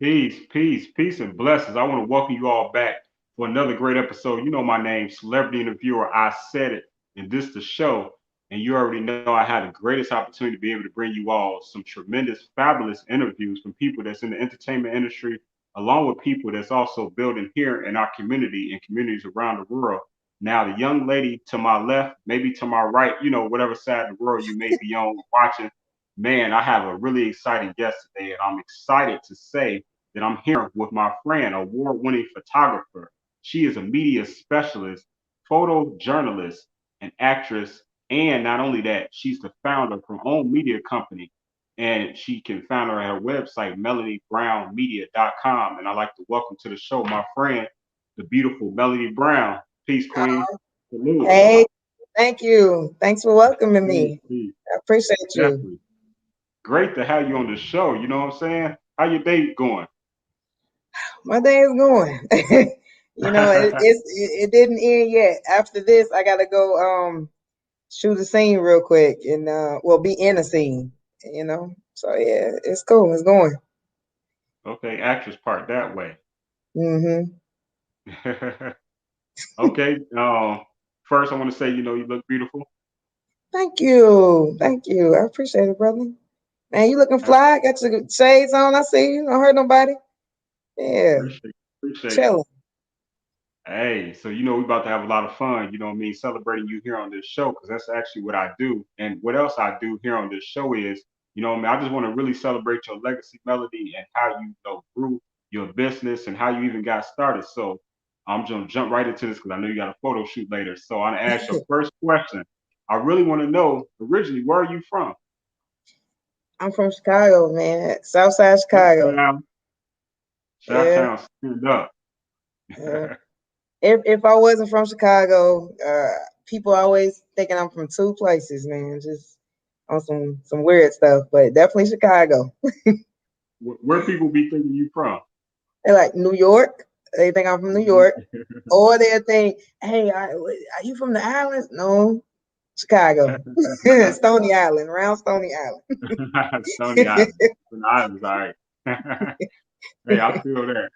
Peace, and blessings. I want to welcome you all back for another great episode. You know my name, celebrity interviewer. I said it, and this the show. And you already know I had the greatest opportunity to be able to bring you all some tremendous, fabulous interviews from people that's in the entertainment industry, along with people that's also building here in our community and communities around the world. Now, the young lady to my left, maybe to my right, whatever side of the world you may be on watching, man, I have a really exciting guest today, and I'm excited to say that I'm here with my friend, award-winning photographer. She is a media specialist, photojournalist, an actress, and not only that, she's the founder of her own media company, and she can find her at her website, melaniebrownmedia.com. And I'd like to welcome to the show my friend, the beautiful Melanie Brown. Peace, Queen. Salute. Hey, thank you. Thanks for welcoming Peace, me. peace. I appreciate you. Definitely. Great to have you on the show. You know what I'm saying? How your day going? My day is going. It didn't end yet. After this, I gotta go shoot a scene real quick and be in a scene. So yeah, it's cool. It's going. Okay, actress part that way. Hmm. Okay. First I want to say, you look beautiful. Thank you. Thank you. I appreciate it, brother. Man, you looking I fly? Got your shades on. I see you. Don't hurt nobody. Yeah, appreciate you. chilling. Hey, so we about to have a lot of fun, you know what I mean, celebrating you here on this show, because that's actually what I do. And what else I do here on this show is, what I mean, I just want to really celebrate your legacy, Melody, and how grew your business and how you even got started. So I'm gonna jump right into this because I know you got a photo shoot later. So I'm gonna ask your first question. I really want to know originally where are you from? I'm from Chicago, man. Southside Chicago. Chi-town, Yeah. Chi-town, stand up. Yeah. If I wasn't from Chicago, people always thinking I'm from two places, man. Just on some weird stuff, but definitely Chicago. Where people be thinking you from? They like New York. They think I'm from New York, or they think, "Hey, are you from the islands?" No, Chicago, Stony Island, around Stony Island. Stony Island. Stony Island's all right. Hey, I feel that.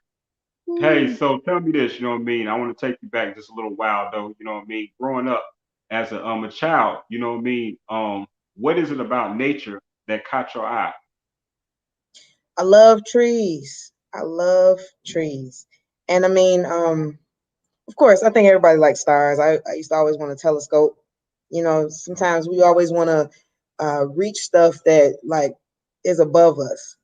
Hey, so tell me this, you know what I mean? I want to take you back just a little while though, you know what I mean? Growing up as a child, you know what I mean? What is it about nature that caught your eye? I love trees. I love trees, and I mean, of course, I think everybody likes stars. I used to always want a telescope. Sometimes we always want to reach stuff that like is above us.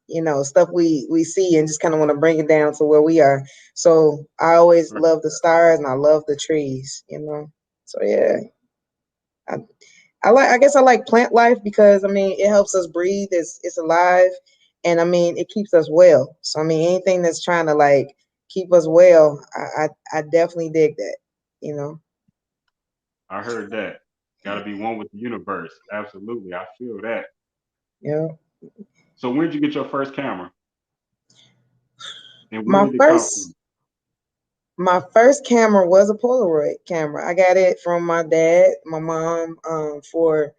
Stuff we see and just kind of want to bring it down to where we are. So I always Right. love the stars and I love the trees. So yeah, I, I like. I guess I like plant life because I mean it helps us breathe. It's alive, and I mean it keeps us well. So I mean anything that's trying to like keep us well, I definitely dig that. You know. I heard that. Gotta be one with the universe. Absolutely. I feel that. Yeah. So when did you get your first camera? And where My did it come first from? my first camera was a Polaroid camera. I got it from my dad, my mom, for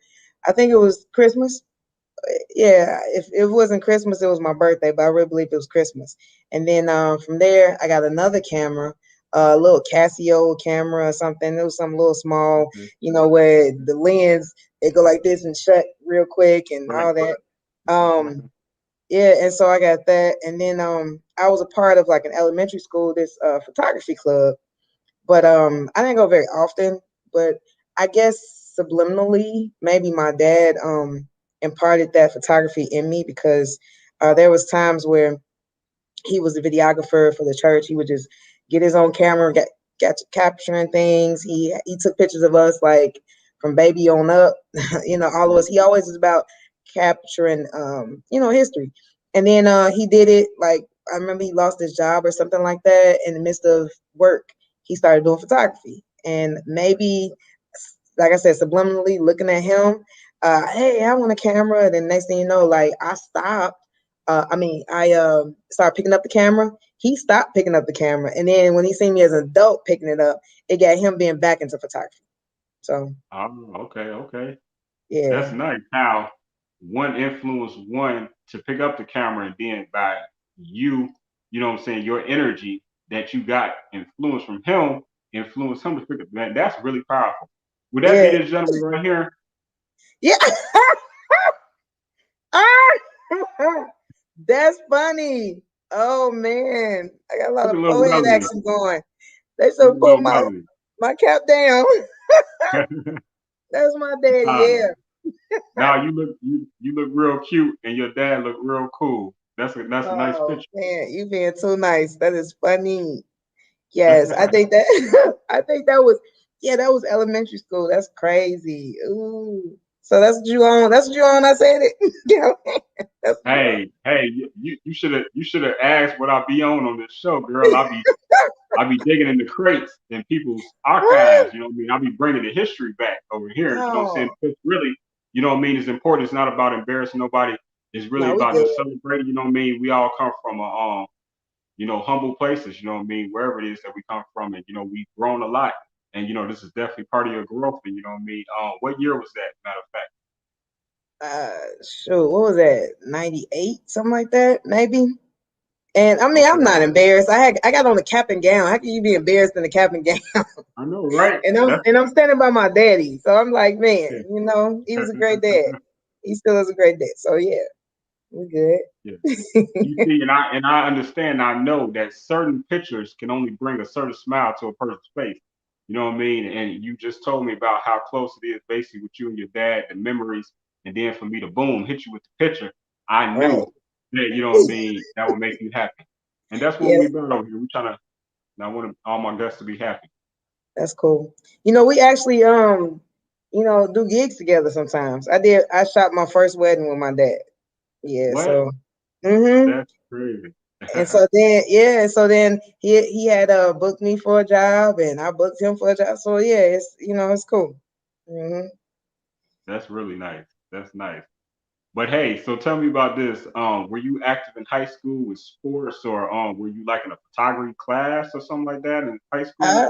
I think it was Christmas. Yeah, if it wasn't Christmas, it was my birthday, but I really believe it was Christmas. And then from there, I got another camera, a little Casio camera or something. It was something little small, Okay. where the lens it go like this and shut real quick and Right. all that. Um, yeah, and so I got that, and then I was a part of like an elementary school, this photography club, but I didn't go very often. But I guess subliminally, maybe my dad imparted that photography in me because there was times where he was the videographer for the church. He would just get his own camera, get to capturing things. He took pictures of us like from baby on up, all of us. He always is about capturing history. And then he did it like I remember he lost his job or something like that in the midst of work. He started doing photography. And maybe like I said, subliminally looking at him, hey, I want a camera. And then next thing you know, like I stopped I started picking up the camera. He stopped picking up the camera, and then when he seen me as an adult picking it up, it got him being back into photography. So Oh, okay, okay. That's yeah, nice how one influenced one to pick up the camera and then by you you know what I'm saying, your energy that you got influence from him, influence him to pick up. Man, that's really powerful. Would that be Yeah. this gentleman right here? Yeah. Ah! That's funny. Oh man, I got a lot Look of at little forehead Melanie. action going. They Look should at pull little my Melanie. cap down. That's my daddy. Nah, Yeah. nah, you look real cute, and your dad look real cool. That's a nice Oh picture. man, you being too nice. That is funny. Yes, I think that I think that was yeah, that was elementary school. That's crazy. Ooh. So that's what you on. That's what you on. I said it. Yeah, that's what you on. Hey, you should have asked what I be on this show, girl. I be digging in the crates and people's archives. You know what I mean? I be bringing the history back over here. You know what I'm saying? Oh, Because really, you know what I mean? It's important. It's not about embarrassing nobody. It's really no, we about good. just celebrating. You know what I mean? We all come from a you know, humble places. You know what I mean? Wherever it is that we come from, and you know, we've grown a lot. And you know, this is definitely part of your growth. And you know what I mean? What year was that? Matter of fact. Shoot, what was that? 98, something like that, maybe. And I mean, I'm Okay, not embarrassed. I got on the cap and gown. How can you be embarrassed in the cap and gown? I know, right? That's And I'm standing by my daddy. So I'm like, man, yeah. he was a great dad. He still is a great dad. So yeah, we Yeah. good. You see, and I understand. I know that certain pictures can only bring a certain smile to a person's face. You know what I mean? And you just told me about how close it is, basically, with you and your dad, the memories, and then for me to boom hit you with the picture. I Right. knew that you know what I mean. That would make you happy, and that's what Yeah, we about over here. We trying to. I want all my guests to be happy. that's cool. We actually do gigs together sometimes. I shot my first wedding with my dad. Yeah, What? so mm-hmm. That's crazy. And so then, yeah, so then he had booked me for a job, and I booked him for a job. So yeah, it's cool. Hmm. That's really nice. That's nice. But hey, so tell me about this. Were you active in high school with sports, or were you like in a photography class or something like that in high school? I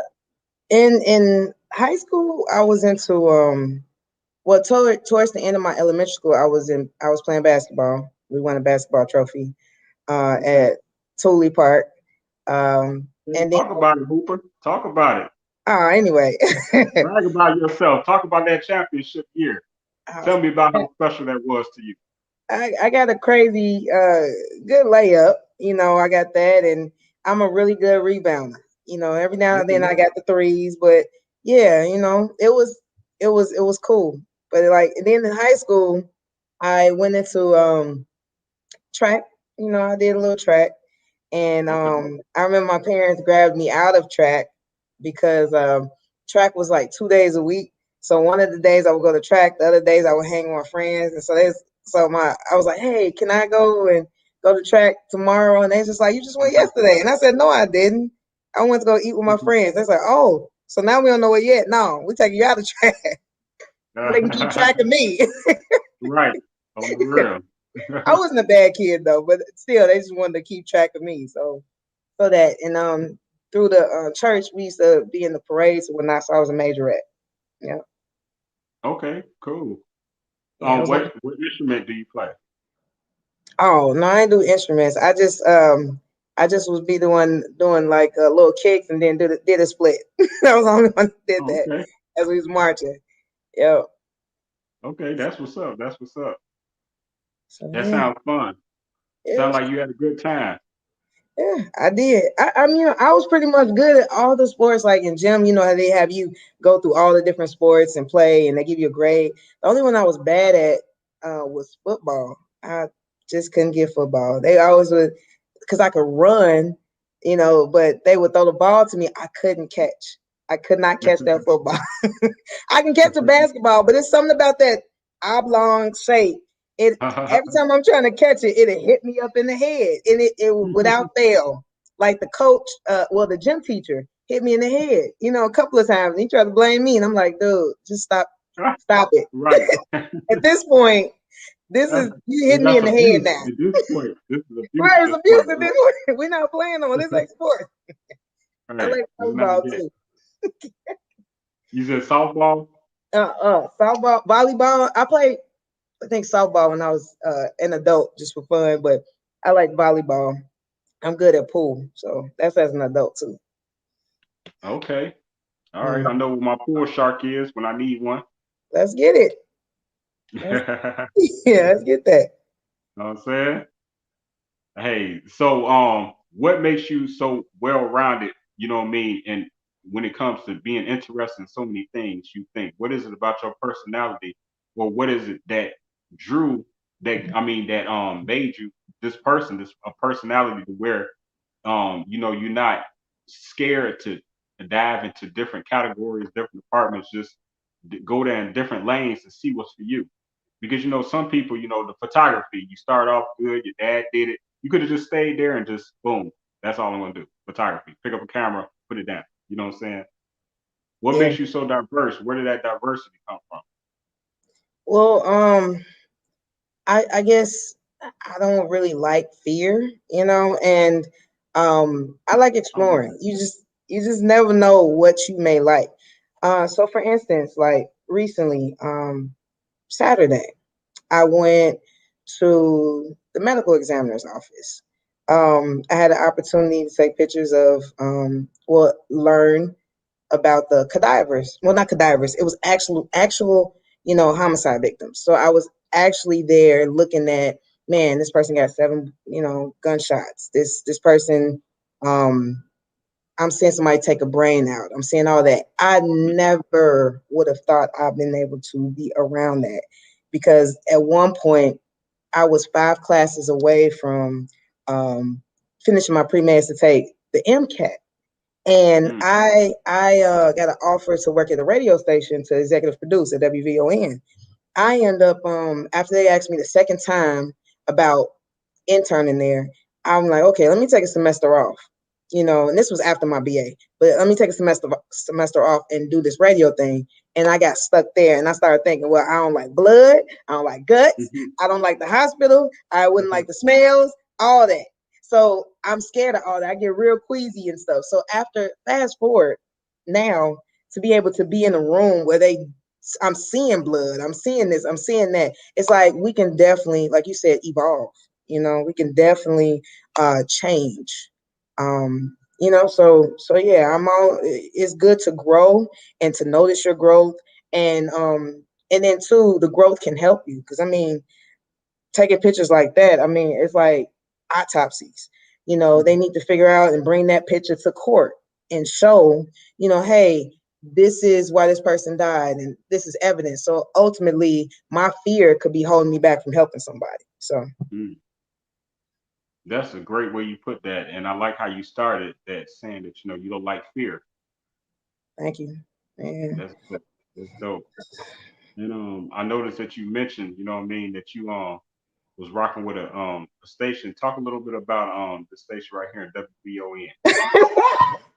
in high school, I was into well, towards the end of my elementary school, I was playing basketball. We won a basketball trophy Okay. at Tooley Park. Okay, And then talk about it, Hooper. Talk about it. anyway, Brag about yourself. Talk about that championship year. uh, Tell me about how special that was to you. I got a crazy good layup. I got that, and I'm a really good rebounder. Every now and then Okay. I got the threes, but yeah, it was cool. But like, and then in high school, I went into track. I did a little track, and Okay. I remember my parents grabbed me out of track because track was like 2 days a week. So one of the days I would go to track, the other days I would hang with my friends. And I was like, hey, can I go and go to track tomorrow? And they just like, you just went yesterday. And I said, no, I didn't. I went to go eat with my friends. They said, oh, so now we don't know it yet. No, we taking you out of track so they can keep track of me. Right. On the real. I wasn't a bad kid though, but still, they just wanted to keep track of me. So that and through the church, we used to be in the parades and whatnot. So I was a majorette. Yeah, Okay. Cool. yeah. I was like, What instrument do you play? oh no, I didn't do instruments. I just was be the one doing like little kicks and then did a split. I was the only one that did Oh, that okay. as we was marching. Yeah. Okay. That's what's up. That's what's up. So That yeah, sounds fun. it Sound was like you had a good time. Yeah, I did. I mean, I was pretty much good at all the sports. Like in gym, how they have you go through all the different sports and play, and they give you a grade. The only one I was bad at was football. I just couldn't get football. They always would, because I could run, but they would throw the ball to me. I couldn't catch. I could not catch that football. I can catch a basketball, but it's something about that oblong shape. It Every time I'm trying to catch it, it'll hit me up in the head, and it without fail. Like the coach, the gym teacher hit me in the head, a couple of times. And he tried to blame me, and I'm like, dude, just stop it. Right. At this point, you hitting me That's in the head abuse now. at this point. This is abuse Right, at it's this abuse point. at this point. We're not playing on this like sport. All I right. like It's not volleyball yet. too. You said softball? Softball, volleyball. I played, I think, softball when I was an adult just for fun, but I like volleyball. I'm good at pool, so that's as an adult too. Okay. All right. Mm. I know what my pool shark is when I need one. Let's get it. Let's, yeah, let's get that. Know what I'm saying? Hey, so what makes you so well rounded, you know what I mean? And when it comes to being interested in so many things, you think, what is it about your personality, or what is it that drew that made you this person, this a personality to where you're not scared to dive into different categories, different departments, just go down different lanes and see what's for you. Because some people, the photography, you start off good, your dad did it. You could have just stayed there and just boom, that's all I'm gonna do. Photography. Pick up a camera, put it down. You know what I'm saying? What Yeah. makes you so diverse? Where did that diversity come from? Well, I guess I don't really like fear, and I like Um, exploring. You just never know what you may like. So for instance, like recently, Saturday, I went to the medical examiner's office. I had an opportunity to take pictures of, learn about the cadavers. Well, not cadavers. It was actual, homicide victims. So I was actually there looking at, man, this person got seven, gunshots. This person, um, I'm seeing somebody take a brain out. I'm seeing all that. I never would have thought I've been able to be around that, because at one point I was 5 classes away from um, finishing my pre-med to take the MCAT, and mm, I got an offer to work at a radio station to executive produce at WVON. I end up after they asked me the second time about interning there, I'm like, okay, let me take a semester off. And this was after my BA, but let me take a semester off and do this radio thing. And I got stuck there, and I started thinking, well, I don't like blood, I don't like guts, mhm, I don't like the hospital, I wouldn't like the smells, all that. So I'm scared of all that. I get real queasy and stuff. So after fast forward now, to be able to be in a room where I'm seeing blood, I'm seeing this, I'm seeing that. It's like we can definitely, like you said, evolve. We can definitely change. So yeah, it's good to grow and to notice your growth, and then too, the growth can help you, because I mean, taking pictures like that, I mean, it's like autopsies. They need to figure out and bring that picture to court and show, hey, this is why this person died, and this is evidence. So ultimately, my fear could be holding me back from helping somebody. So mm. That's a great way you put that, and I like how you started that saying that you don't like fear. thank you. Yeah. That's dope. That's dope. And I noticed that you mentioned, you know what I mean, that you was rocking with a station. Talk a little bit about the station right here in WBON.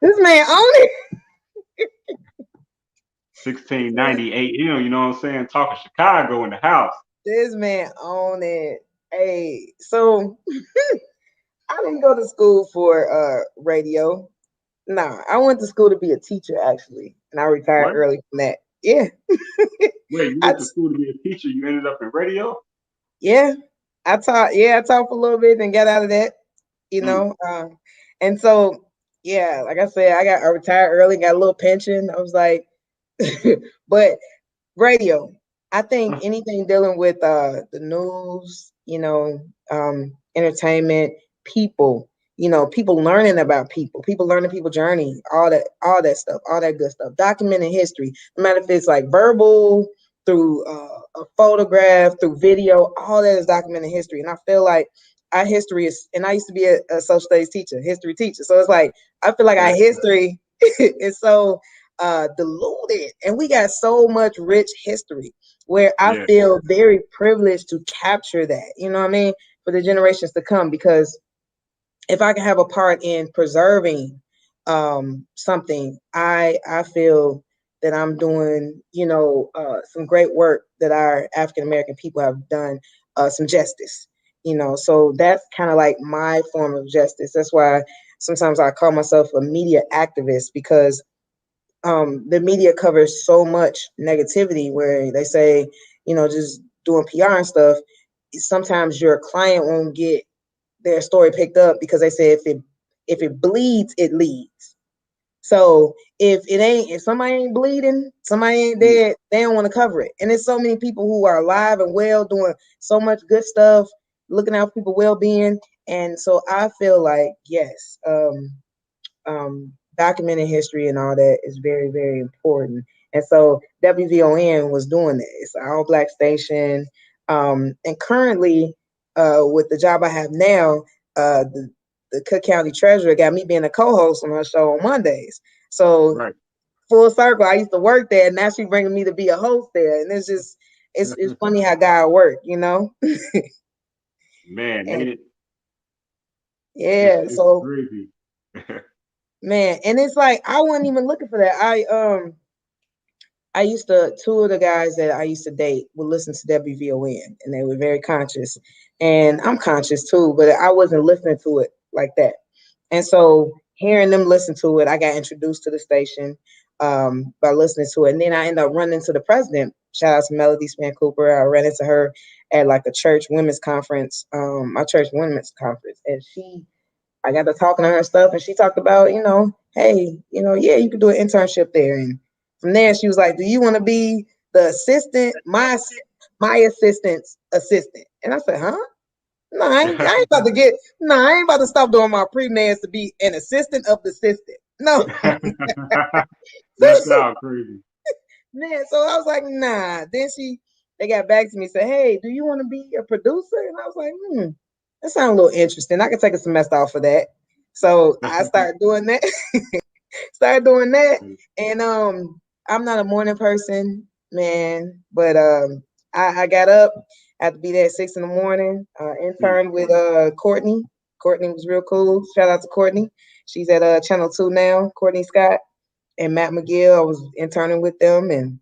This man own it. 1690 AM, you know what I'm saying? Talking Chicago in the house. This man own it. Hey, so I didn't go to school for radio. Nah, I went to school to be a teacher actually, and I retired What? early from that. Yeah. Wait, you I went to school to be a teacher, you ended up in radio? yeah, I taught. Yeah, I taught for a little bit and got out of that. You Mm, know, um, and so yeah, like I said, I retired early, got a little pension. I was like, but radio. I think anything dealing with the news, entertainment, people, people learning about people learning people journey, all that stuff, all that good stuff. Documenting history, no matter if it's like verbal, through a photograph, through video, all that is documenting history. And I feel like our history is, and I used to be a social studies teacher, history teacher. So it's like I feel like our okay. history is so diluted, and we got so much rich history where I Yeah. feel very privileged to capture that, you know what I mean, for the generations to come. Because if I can have a part in preserving something, I feel that I'm doing, some great work that our African American people have done, some justice. So that's kind of like my form of justice. That's why sometimes I call myself a media activist, because the media covers so much negativity where they say, just doing PR and stuff. Sometimes your client won't get their story picked up because they said if it bleeds, it leads. So if somebody ain't bleeding, somebody ain't Mm. dead, they don't want to cover it. And there's so many people who are alive and well, doing so much good stuff, looking out for people's well-being. And so I feel like yes, documenting history and all that is very, very important. And so WVON was doing that. It's an all black station. And currently, with the job I have now, the Cook County Treasurer got me being a co-host on her show on Mondays. So Right. full circle, I used to work there, and now she's bringing me to be a host there. And it's just, it's funny how God worked, you know? Man, And ain't it? yeah, It's so crazy. man, and it's like I wasn't even looking for that. I used to, two of the guys that I used to date would listen to WVON and they were very conscious. And I'm conscious too, but I wasn't listening to it like that. And so hearing them listen to it, I got introduced to the station by listening to it. And then I ended up running into the president. Shout out to Melody Span Cooper. I ran into her at like a church women's conference, my church women's conference. And I got to talking to her and stuff, and she talked about, hey, yeah, you could do an internship there. And from there, she was like, "Do you want to be the assistant, my assistant's assistant?" And I said, "Huh? No, I ain't about to get. No, I ain't about to stop doing my pre-meds to be an assistant of the assistant. No." That sounds crazy. Man, so I was like, "Nah." Then they got back to me and said, "Hey, do you want to be a producer?" And I was like, that sounds a little interesting. I could take a semester off for that. So I started doing that. Started doing that. And I'm not a morning person, man, but I got up, I had to be there at 6 in the morning, Mm. interned with Courtney. Courtney was real cool. Shout out to Courtney. She's at Channel 2 now, Courtney Scott and Matt McGill. I was interning with them, and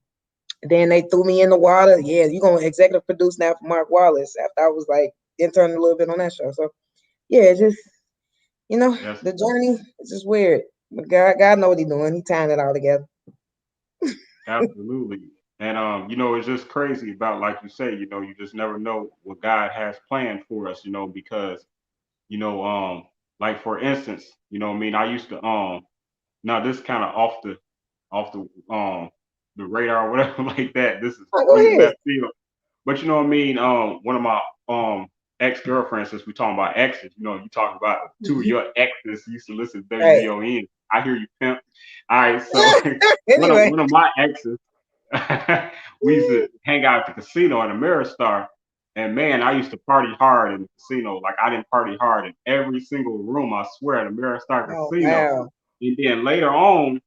then they threw me in the water. Yeah, you're gonna executive produce now for Mark Wallace after I was like interning a little bit on that show. So yeah, just That's the journey is just weird. But God know what He's doing. He tying it all together. absolutely. And it's just crazy about like you say, you just never know what God has planned for us, because, you know, um, like for instance, what I mean, I used to now this kind of off the radar or whatever like that. This is Oh, go really ahead. left field. But you know what I mean? One of my ex-girlfriends, since we talking about exes, you talking about two of your exes used to listen to Right. WVON. I hear you, pimp. All right, so one of Anyway. one of my exes, we used to hang out at the casino at Ameristar, and man, I used to party hard in the casino. Like I didn't party hard in every single room, I swear, at Ameristar Oh Casino. wow. And then later on,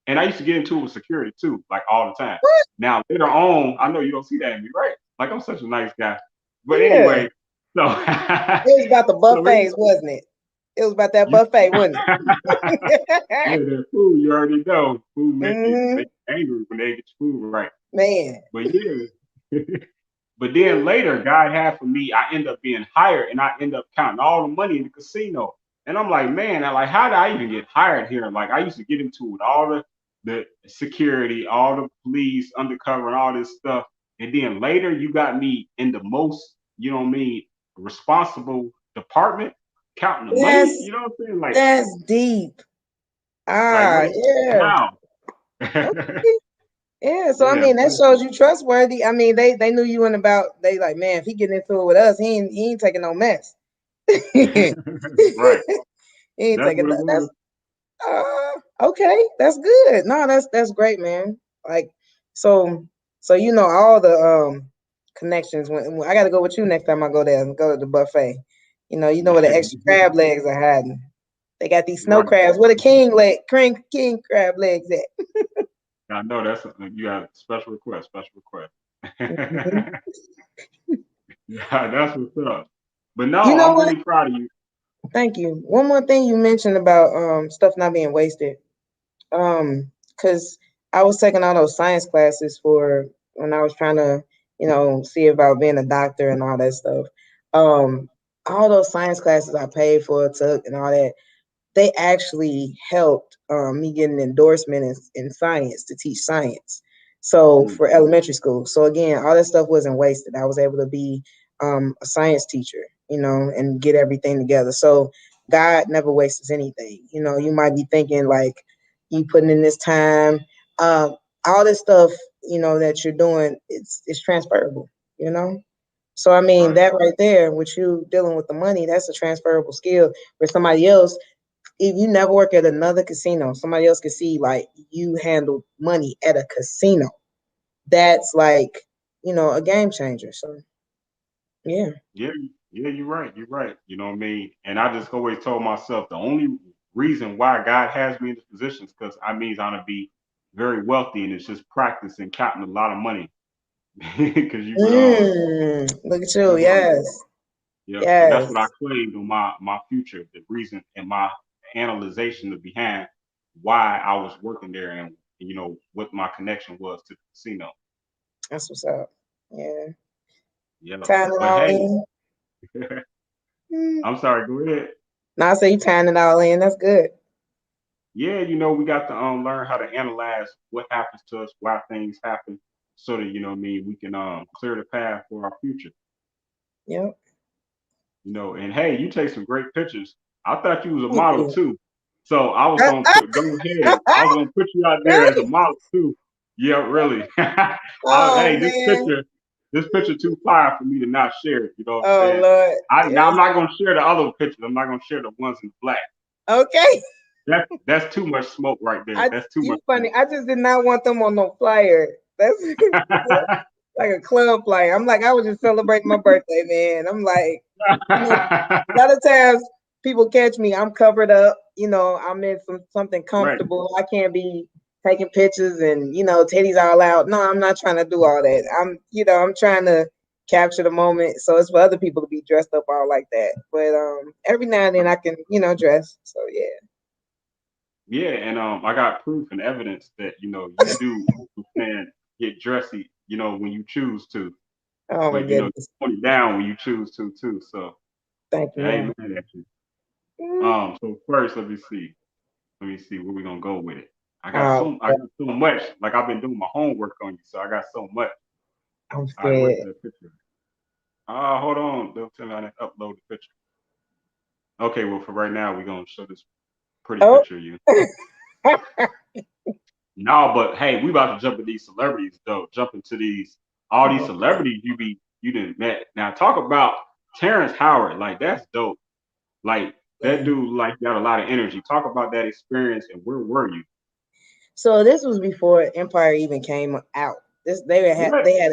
and I used to get into it with security too, like all the time. What? Now later on, I know you don't see that in me, right? Like I'm such a nice guy. But Yeah. anyway, so It was about the so we buffets, wasn't it? It was about that you buffet, wasn't yeah, it? the food you already know. Food make hmm you angry when they get your food right. Man. But yeah. But then later, God had for me, I end up being hired and I end up counting all the money in the casino. And I'm like, man, how did I even get hired here? Like I used to get into it with all the security, all the police, undercover, and all this stuff. And then later you got me in the most, what I mean, responsible department, counting the money. That's You know what I'm saying? that's deep. Like Ah, what yeah. how? Okay. Yeah, so I Yeah, mean that but shows you trustworthy. I mean they knew you in about they like, man, if he getting into it with us, he ain't taking no mess. he right. ain't That's taking what it that. was. Okay, that's good. No, that's great, man. Like so all the connections when I got to go with you next time I go there and go to the buffet. You know where the extra crab legs are hiding. They got these snow Right. crabs. Where the king crab legs at? I know that's you got a special request, special request. Mhm. Yeah, that's what's up. But no, You know I'm what? really proud of you. Thank you. One more thing you mentioned about stuff not being wasted. Because I was taking all those science classes for when I was trying to, see about being a doctor and all that stuff. Um, all those science classes I paid for, took, and all that, they actually helped me get an endorsement in science to teach science. So Mm, for elementary school. So again, all that stuff wasn't wasted. I was able to be a science teacher. and get everything together. So God never wastes anything. You might be thinking like you putting in this time, um, all this stuff, that you're doing, it's transferable, you know. So I mean Right. that right there, with you dealing with the money, that's a transferable skill. Where somebody else, if you never work at another casino, somebody else can see like you handle money at a casino. That's like, a game changer. So yeah. Yeah, yeah, you're right. You're right. You know what I mean? And I just always told myself the only reason why God has me in this position is because I means I'm gonna be very wealthy, and it's just practice and counting a lot of money. Because Look at you. you would Yes. yeah, and that's what I Yes. claimed on my future. The reason and my analyzation of behind why I was working there, and what my connection was to the casino. That's what's up. Yeah. Yeah, Tying it but all hey, in. Mm. I'm sorry. Go ahead. Now I say you tying it all in. That's good. Yeah, we got to learn how to analyze what happens to us, why things happen, so that what I mean we can clear the path for our future. Yep. And hey, you take some great pictures. I thought you was a Thank model you. too, so I was gonna go ahead. I was gonna put you out there as a Really? model too. Yeah, really. Oh Hey, man. this picture too fire for me to not share it. You know what I'm Oh saying? Lord. Now I'm Yes. not gonna share the other pictures. I'm not gonna share the ones in black. Okay. That's too much smoke right there. That's too much You funny. I just did not want them on no flyer. That's smoke. like a club flyer. I'm like, I was just celebrating my birthday, man. I'm like, a lot of times people catch me, I'm covered up, I'm in something Right. comfortable. I can't be taking pictures and titties all out. No, I'm not trying to do all that. I'm trying to capture the moment. So it's for other people to be dressed up all like that. But every now and then I can, dress. So yeah. Yeah, and I got proof and evidence that you do understand get dressy, when you choose to, Oh my but goodness. tone it down when you choose to too. So Thank you, yeah, I ain't man. mad at you. Mm. So first, let me see. Where we gonna go with it. Oh, I got so much. Like I've been doing my homework on you, so I got so much. I'm All right, where's scared. that picture? Hold on. They'll tell me I didn't upload the picture. Okay, well for right now, we're gonna show this pretty Oh. picture of you. No, but hey, we about to jump into these celebrities though. Jump into all these Oh, celebrities you didn't met. Now talk about Terrence Howard. Like that's dope. Like that yeah. dude like got a lot of energy. Talk about that experience and where were you? So this was before Empire even came out. This What? they had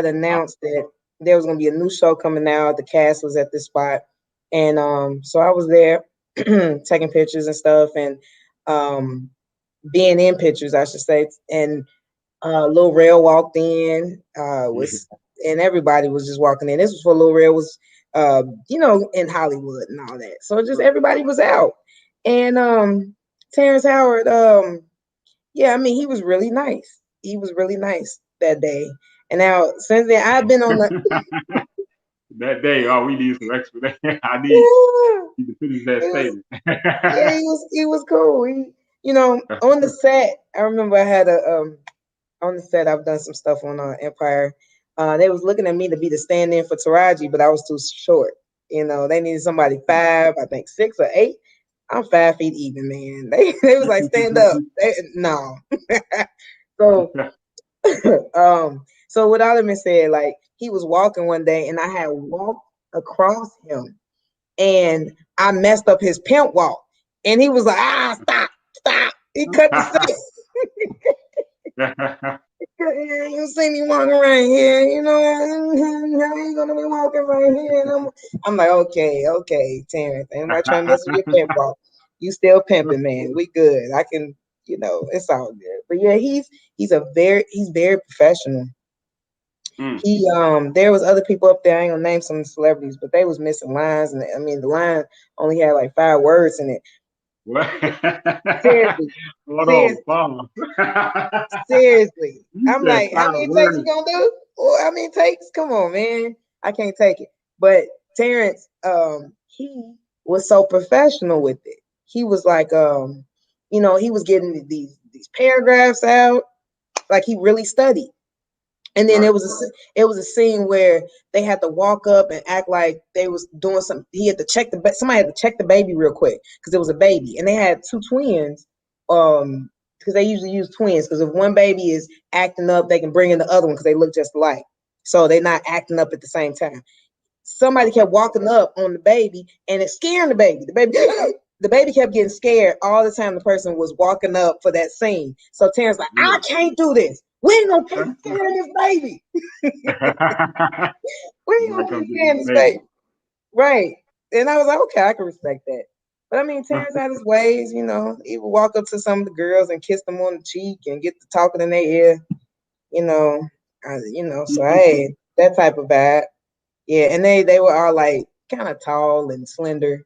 Uh, announced that there was gonna be a new show coming out. The cast was at this spot, and so I was there taking pictures and stuff, and um, being in pictures, I should say. And Lil Rel walked in, was and everybody was just walking in. This was for Lil Rel was, in Hollywood and all that. So just everybody was out, and Terrence Howard, yeah, I mean he was really nice. He was really nice that day. And now since then, I've been on the that day, oh, we need some explanation. I need yeah, you to finish that it was statement. yeah, he was cool. On the set, I remember I had a on the set, I've done some stuff on Empire. They was looking at me to be the stand-in for Taraji, but I was too short. They needed somebody 5, I think 6 or 8. I'm 5 feet even, man. They was like, stand up. No. So so what Ottoman said, like he was walking one day and I had walked across him and I messed up his pimp walk. And he was like, stop, stop. He cut the set. You see me walking right here, how you gonna be walking right here? And I'm like, okay, Terrence, ain't nobody trying to mess with your pimp walk. You still pimping, man. We good. I can, it's all good. But yeah, he's very professional. Mm. There was other people up there. I ain't gonna name some celebrities, but they was missing lines, and I mean the line only had like 5 words in it. What? Seriously, Hold on, seriously. pause. Seriously. You I'm said like, how five many takes you words. gonna do? Or how many takes? Come on, man. I can't take it. But Terrence, he was so professional with it. He was like, he was getting these paragraphs out, like he really studied. And then Right. it was a scene where they had to walk up and act like they was doing something. He had to check somebody had to check the baby real quick because it was a baby, and they had two twins. Because they usually use twins because if one baby is acting up, they can bring in the other one because they look just alike, so they're not acting up at the same time. Somebody Okay. kept walking up on the baby and it's scaring the baby. The baby the baby kept getting scared all the time the person was walking up for that scene. So Terrence like, I Really. can't do this. We ain't gonna keep scaring this baby. We ain't Somebody gonna come keep get scaring this this baby. baby. Right. And I was like, okay, I can respect that. But I mean, Terrence had his ways, you know. He would walk up to some of the girls and kiss them on the cheek and get to talking in their ear, you know. So I had that type of vibe. Yeah, and they were all like kind of tall and slender,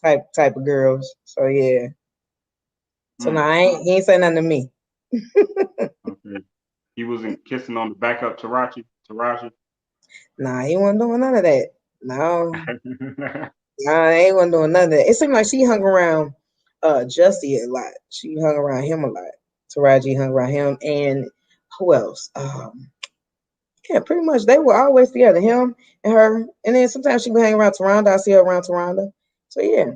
type of girls. So yeah. So no, Mm, he ain't say nothing to me. okay. He wasn't kissing on the back up Taraji. Taraji. Nah, he wasn't doing none of that. No, nah, he wasn't doing none of that. It seemed like she hung around Jussie a lot. She hung around him a lot. Taraji hung around him and who else? Yeah, pretty much they were always together, him and her. And then sometimes she would hang around Toronto. I see her around Toronto. So yeah.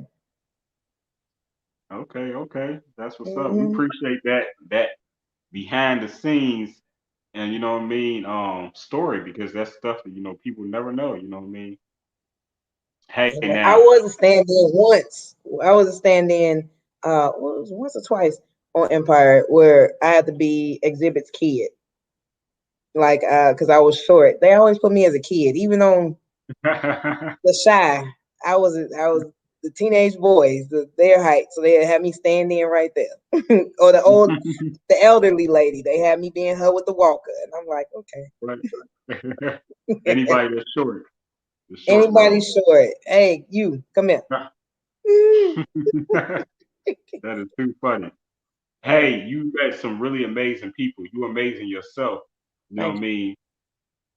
Okay, okay. That's what's up. We Hmm. appreciate that behind the scenes and you know what I mean, story because that's stuff that, people never know, you know what I mean? Hey Yeah, I now. was a stand-in once. I was a stand-in what was it, once or twice on Empire where I had to be Exhibit's kid. Like because I was short. They always put me as a kid, even on the Shy. I was the teenage boys, their height, so they had me stand in right there. Or the elderly lady, they had me being her with the walker, and I'm like, Right. okay. Anybody that's short, the short Anybody road. short? Hey, you come here. That is too funny. Right. Hey, you met some really amazing people. You amazing yourself. You know what I Thank you. mean?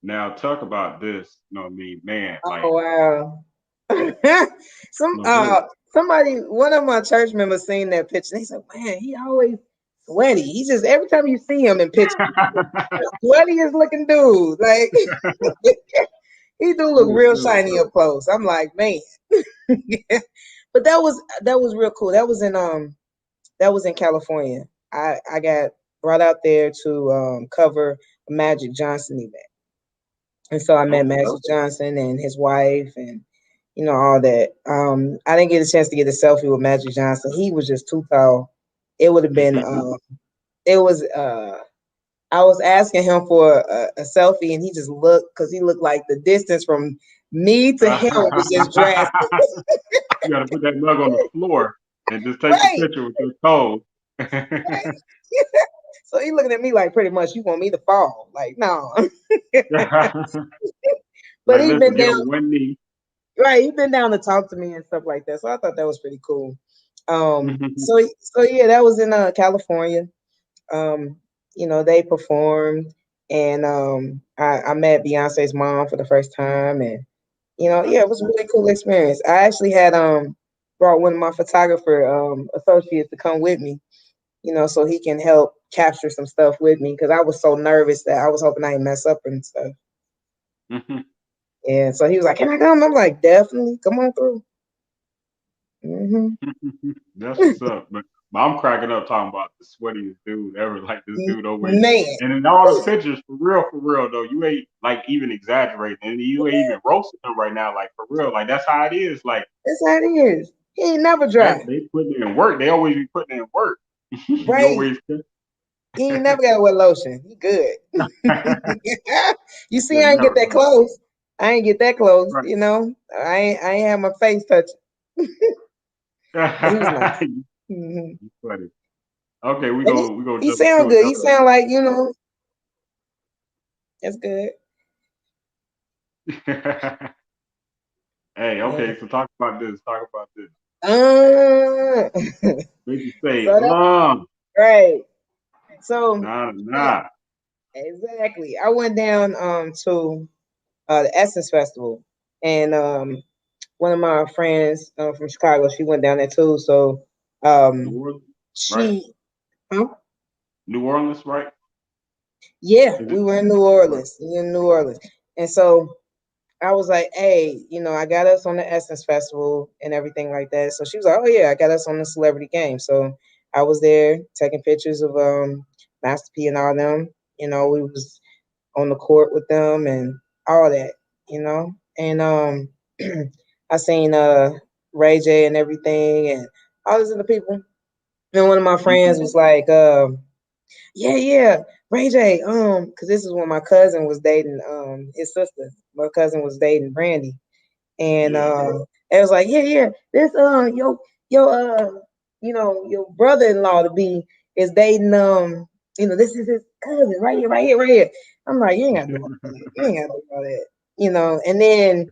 Now talk about this. You know what I mean? Man, Oh like, wow. Some look. somebody one of my church members seen that picture. They said, "Man, he always sweaty. He just every time you see him in pictures, the sweatiest looking dude. Like he do look real Understood. shiny up close." I'm like, man. But that was real cool. That was in California. I got brought out there to cover a Magic Johnson event. And so I met Okay. Magic Johnson and his wife and all that. I didn't get a chance to get a selfie with Magic Johnson. He was just too tall. It would have been it was I was asking him for a selfie and he just looked because he looked like the distance from me to him was just drastic. You got to put that mug on the floor and just take the Right, picture with your toes. right. So he looking at me like pretty much you want me to fall. Like, no. But Like, he listen, been get down. on one knee. Right, he's been down to talk to me and stuff like that. So I thought that was pretty cool. So yeah, that was in California. Um, they performed and I met Beyonce's mom for the first time and yeah, it was a really cool experience. I actually had brought one of my photographer associates to come with me, so he can help capture some stuff with me because I was so nervous that I was hoping I didn't mess up and stuff. And so he was like, "Can I come?" I'm like, "Definitely, come on through." Hmm. That's what's up. But I'm cracking up talking about the sweatiest dude ever. Like this dude always, Man, and in all the pictures, for real though, you ain't like even exaggerating, and you ain't even roasting him right now. Like for real, like that's how it is. Like that's how it is. He ain't never that dry, they putting in work. They always be putting in work. You right? always He ain't never got to wear lotion. He good. You see, I ain't get never that close. I ain't get that close. right. I ain't have my face touching. But he was nice. You Hmm. funny. Okay, And we gonna he jump sound into good. He another. sound like that's good. Hey, Yeah. okay, so talk about this. Talk about this. Uh, Make you say, so that right. So nah, yeah, nah. exactly. I went down to the Essence Festival, and one of my friends from Chicago, she went down there too. So New um, Orleans, right? she, huh? New Orleans, right? Yeah, Is we it? were in New Right. Orleans. We were in New Orleans. And so I was like, hey, I got us on the Essence Festival and everything like that. So she was like, oh yeah, I got us on the celebrity game. So I was there taking pictures of Master P and all them. We was on the court with them and all that. And I seen Ray J and everything and all these other people. And one of my You, friends was like, yeah, yeah, Ray J, because this is when my cousin was dating his sister. My cousin was dating Brandy. And yeah. it was like, yeah, yeah, this your your brother-in-law to be is dating this is his cousin right here, right here, right here. I'm like, you ain't gotta do all that. You ain't gotta do all that. And then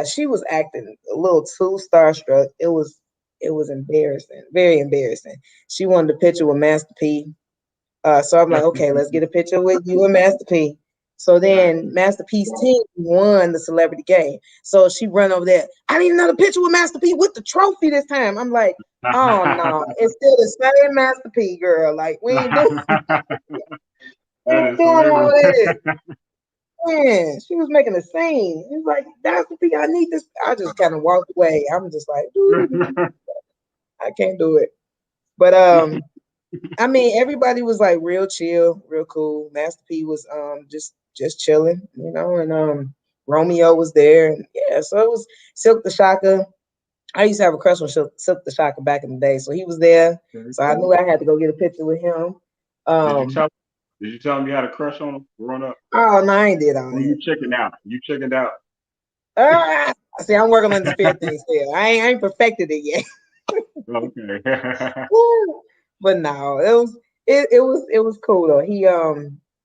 she was acting a little too starstruck. It was embarrassing, very embarrassing. She wanted a picture with Master P. So I'm like, okay, let's get a picture with you and Master P. So Right. then Master P's team won the celebrity game. So she run over there. I need another picture with Master P with the trophy this time. I'm like, oh no, it's still the same Master P girl. Like we That ain't is doing all hilarious. this. Man, she was making a scene. It's like, Master P, I need this. I just kind of walked away. I'm just like, I can't do it. But I mean, everybody was like real chill, real cool. Master P was just chilling, and Romeo was there, and yeah, so it was Silk the Shaka. I used to have a crush on Silk the Shaka back in the day, so he was there. Okay. So I knew I had to go get a picture with him. Did you Um, tell did you tell him you had a crush on him growing up? oh no, I ain't did all Or that. you chickened out? You chickened out? Ah, see, I'm working on the spirit thing still. I ain't perfected it yet. Okay. But no, it was cool though.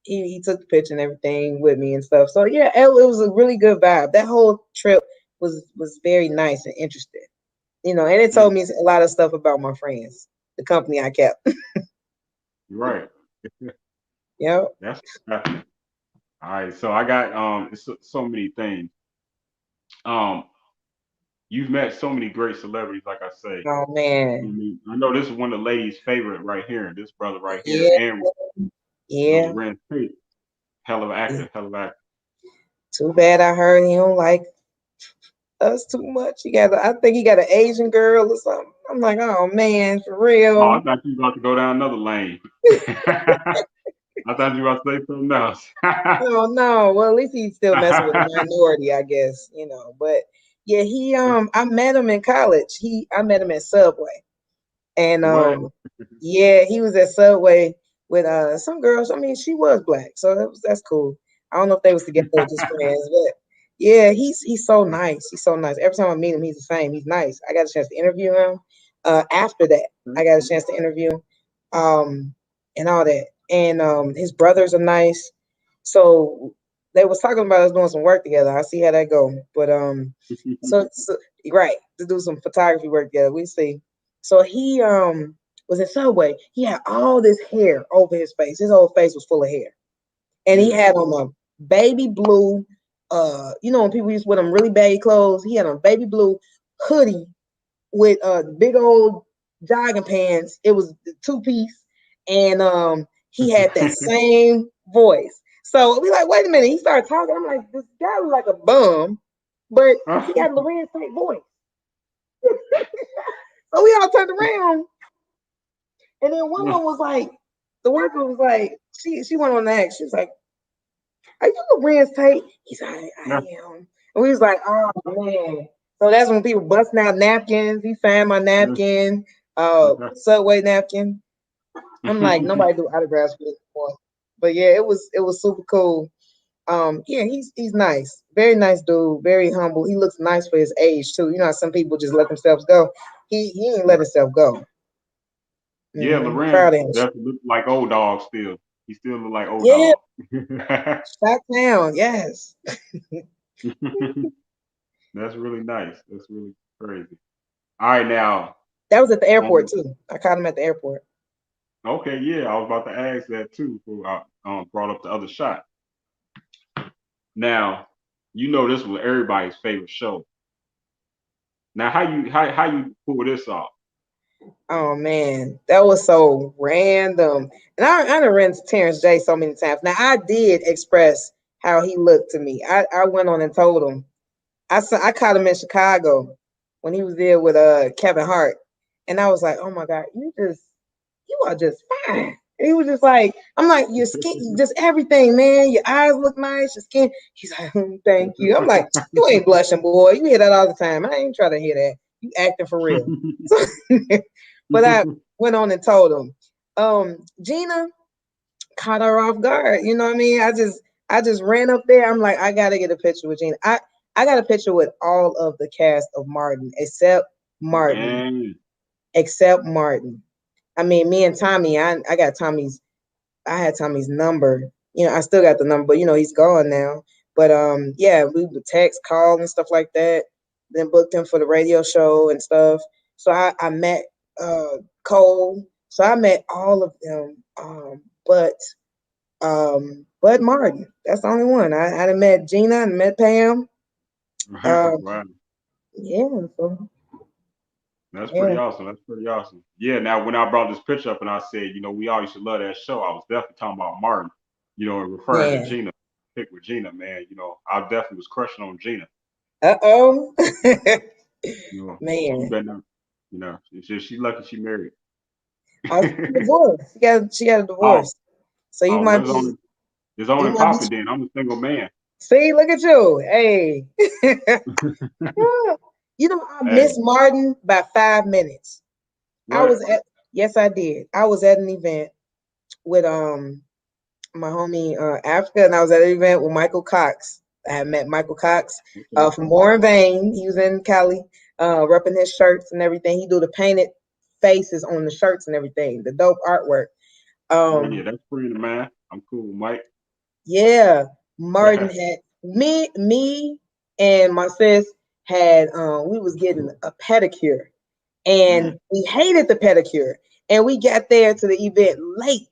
He took the picture and everything with me and stuff. So yeah, it was a really good vibe. That whole trip was very nice and interesting. And it Mm, told me a lot of stuff about my friends, the company I kept. you're right. Yep. That's all right. So I got it's so many things. Um, you've met so many great celebrities, like I say. Oh I man. mean, I know this is one of the ladies' favorite right here. This brother right here, Yeah, and yeah. Lorenz Tate, hell of an actor, hell of an actor. Too bad I heard he don't like us too much. I think he got an Asian girl or something. I'm like, oh man, for Oh, I real. thought you were about to go down another lane. I thought you were about to say something else. Oh no. Well, at least he's still messing with a minority, I guess. But yeah, I met him in college. I met him at Subway. And What? yeah, he was at Subway with some girls. I mean, she was black, so that's cool. I don't know if they was together or just friends, but yeah, he's so nice. He's so nice. Every time I meet him, he's the same. He's nice. I got a chance to interview him. After that, I got a chance to interview him, and all that. And his brothers are nice. So they was talking about us doing some work together. I see how that go. But so right, to do some photography work together. We see. So he was in Subway. He had all this hair over his face. His whole face was full of hair. And he Yeah. had on a baby blue, when people used to wear them really baggy clothes, he had on a baby blue hoodie with big old jogging pants. It was two piece, and he had that same voice. So we like, wait a minute. He started talking. I'm like, this guy was like a bum, but he got Lorenz Tate voice. So we all turned around, and then one of them was like, the worker was like, she went on the act. She was like, "Are you Lorenz Tate?" He's like, "I am." And we was like, "Oh man!" So that's when people busting out napkins. He signed my napkin, Subway napkin. I'm like, nobody do autographs for this before. But yeah, it was super cool. Yeah, he's nice, very nice dude, very humble. He looks nice for his age too. You know how some people just let themselves go. He ain't let himself go. Yeah, Proud Lorenz of him. does look like old dog still. He still look like old Yeah, dog. shot down. Yes, That's really nice. That's really crazy. All right, now, that was at the airport um, too. I caught him at the airport. okay, yeah, I was about to ask that too. Before I brought up the other shot. Now, you know this was everybody's favorite show. Now, how you pull this off? Oh man, that was so random. And I done ran to Terrence J so many times. Now I did express how he looked to me. I went on and told him. I caught him in Chicago when he was there with Kevin Hart, and I was like, "Oh my God, you are just fine." And he was just like, "I'm like your skin, just everything, man. Your eyes look nice, your skin." He's like, "Thank you." I'm like, "You ain't blushing, boy. You hear that all the time. I ain't trying to hear that. You acting for real." So, but I went on and told him. Gina caught her off guard. You know what I mean? I just ran up there. I'm like, I gotta get a picture with Gina. I got a picture with all of the cast of Martin Martin, Man. except Martin. I mean, me and Tommy, I got Tommy's, I had Tommy's number. I still got the number, but he's gone now. But yeah, we would text, call, and stuff like that. Then booked him for the radio show and stuff. So I met Cole. So I met all of them, but Martin. That's the only one. I done met Gina and met Pam. Um, Wow. yeah, so That's pretty yeah, awesome. That's pretty awesome. Yeah. Now, when I brought this picture up and I said, we all used to love that show, I was definitely talking about Martin, and referring to man. Gina, pick with Gina, man. I definitely was crushing on Gina. Uh-oh. She Man. better, she lucky she married. Oh, she got a divorce. She got a Oh, divorce. So you oh, well, might be it's you only might be popping then. I'm a single man. see, look at you. Hey. I Hey, missed Martin by 5 minutes. I what? was at Yes, I did. I was at an event with my homie Africa, and I was at an event with Michael Cox. I had met Michael Cox Okay. from Born Vain. He was in Cali, repping his shirts and everything. He do the painted faces on the shirts and everything, the dope artwork. Oh yeah, Um, that's friend of mine. I'm cool, Mike. yeah, Martin had me and my sis had we was getting a pedicure, Mm. and we hated the pedicure, and we got there to the event late.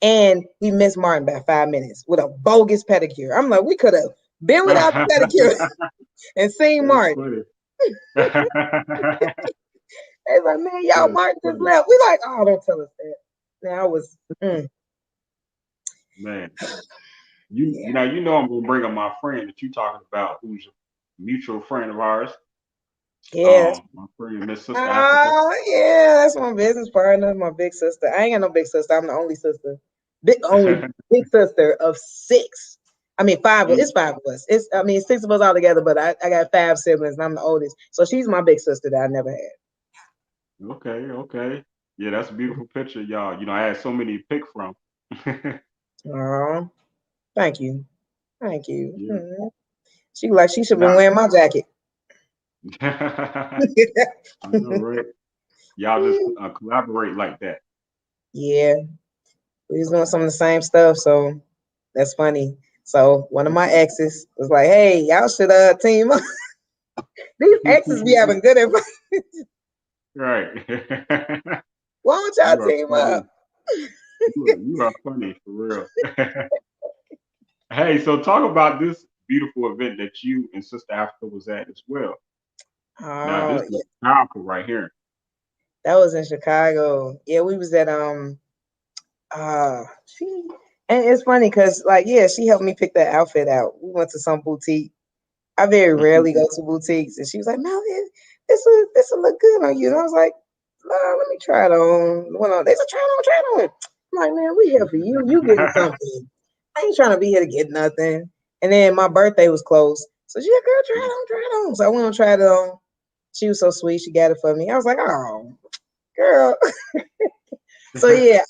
And we missed Martin by 5 minutes with a bogus pedicure. I'm like, we could have been without the pedicure and seen That's Martin. funny. They like, man, y'all, That's Martin just funny, left. We like, oh, don't tell us that. Now I was, man. I'm gonna bring up my friend that you talking about, who's a mutual friend of ours. yeah. My friend Miss Sister Africa. Oh, yeah, that's my business partner, my big sister. I ain't got no big sister. I'm the only sister. Only big sister of six. I mean, five. Mm, It's five of us. Six of us all together, but I got five siblings, and I'm the oldest. So she's my big sister that I never had. okay, okay. Yeah, that's a beautiful picture, y'all. I had so many to pick from. Oh, thank you, thank you. Yeah. She should have been Now, wearing my jacket. I know, right? Y'all just collaborate like that. Yeah, we was doing some of the same stuff, so that's funny. So one of my exes was like, "Hey, y'all should team up." These exes be having good advice. Right. Why don't y'all You are team funny. up? You are funny for real. Hey, so talk about this beautiful event that you and Sister Africa was at as well. Now Oh, this is powerful right here. that was in Chicago. Yeah, we was at she and it's funny because like yeah, she helped me pick that outfit out. We went to some boutique. I very rarely go to boutiques, and she was like, "Melanie, this will look good on you." And I was like, "Let me try it on." Went on. They said, try it on." I'm like, "Man, we here for you. You getting something? I ain't trying to be here to get nothing." And then my birthday was close, so she said, "Girl, try it on." So I went and tried it on. She was so sweet. She got it for me. I was like, "Oh, girl." So yeah,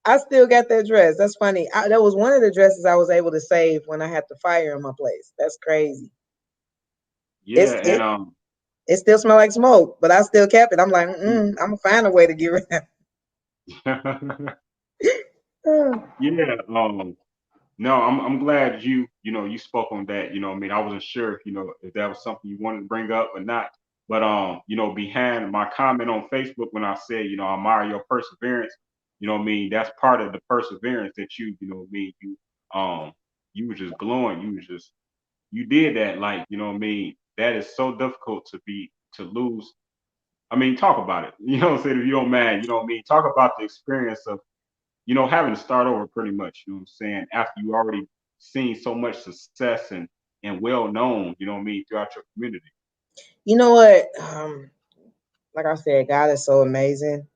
I still got that dress. That's funny. That was one of the dresses I was able to save when I had the fire in my place. That's crazy. Yeah, It's and it It still smell like smoke, but I still kept it. I'm like, I'm gonna find a way to get rid of it. yeah, no, I'm glad you spoke on that. I wasn't sure if that was something you wanted to bring up or not. But behind my comment on Facebook when I said, I admire your perseverance, that's part of the perseverance that um you were just glowing. You did that, like, that is so difficult to lose I mean, talk about it. You know what I'm saying? If you don't mind, you know what I mean? Talk about the experience of, having to start over pretty much, you know what I'm saying? After you already seen so much success and well known, you know what I mean, throughout your community. You know what? Like I said, God is so amazing,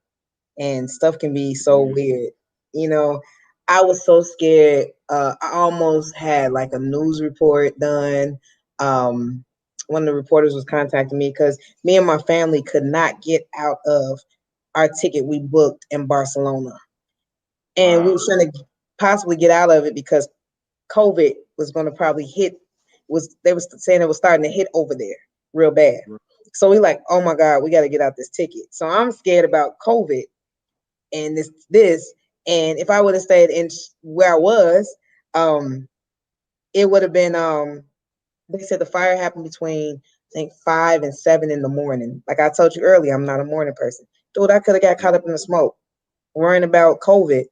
and stuff can be so Mhm. weird. You know, I was so scared. I almost had like a news report done. Um, one of the reporters was contacting me because me and my family could not get out of our ticket we booked in Barcelona, and we were Wow. trying to possibly get out of it because COVID was going to probably hit. Was they was saying it was starting to hit over there real bad. So we like, oh my God, we got to get out this ticket. So I'm scared about COVID and this. And if I would have stayed in where I was, um, it would have been they said the fire happened between I think 5 and 7 in the morning. Like I told you earlier, I'm not a morning person. Dude, I could have got caught up in the smoke, worrying about COVID.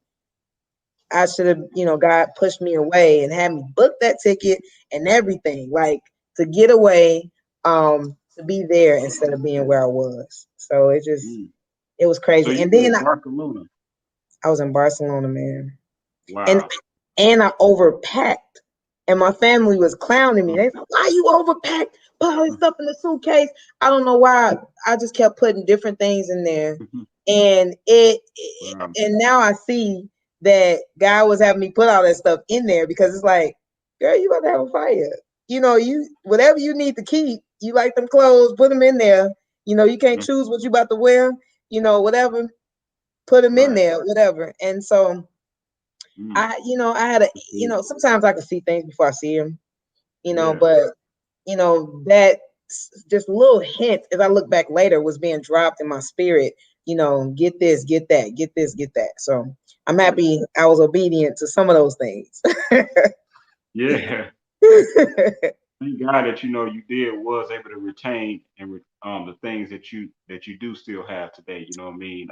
I should have, God pushed me away and had me book that ticket and everything, like to get away, to be there instead of being where I was. So Mm. it was So crazy. you And were then in Barcelona. I was in Barcelona, man. And Wow. and I overpacked. And my family was clowning me. They said, "Why you overpacked? Put all this stuff in the suitcase." I don't know why. I just kept putting different things in there. And Wow. and now I see that God was having me put all that stuff in there because it's like, girl, you about to have a fire. You whatever you need to keep, you like them clothes, put them in there. You can't Mm. choose what you about to wear, whatever, put them in Right. there, whatever. And so Mm. I had a, That's good. sometimes I can see things before I see them, Yeah. but that just little hint as I look back later was being dropped in my spirit. Get this, get that, get this, get that. So I'm Yeah. happy I was obedient to some of those things. Yeah. Thank God that you did was able to retain the things that you do still have today. You know what I mean?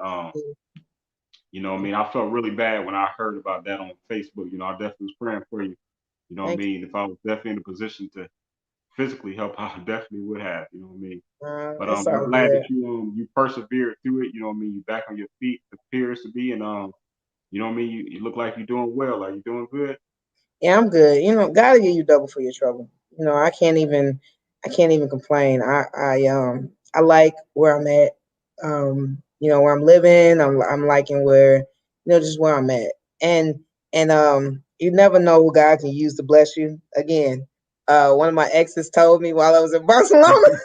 I felt really bad when I heard about that on Facebook. I definitely was praying for you. You know what I Thank mean? If I was definitely in a position to physically help, I definitely would have. You know what I mean? you. But It's I'm all glad that good. you persevered through it. You know what I mean? You back on your feet, appears to be, and you know what I mean. You look like you're doing well. Are you doing good? Yeah, I'm good. God will give you double for your trouble. I can't even complain. I like where I'm at. Where I'm living. I'm liking where, just where I'm at. And you never know who God can use to bless you. Again, one of my exes told me while I was in Barcelona.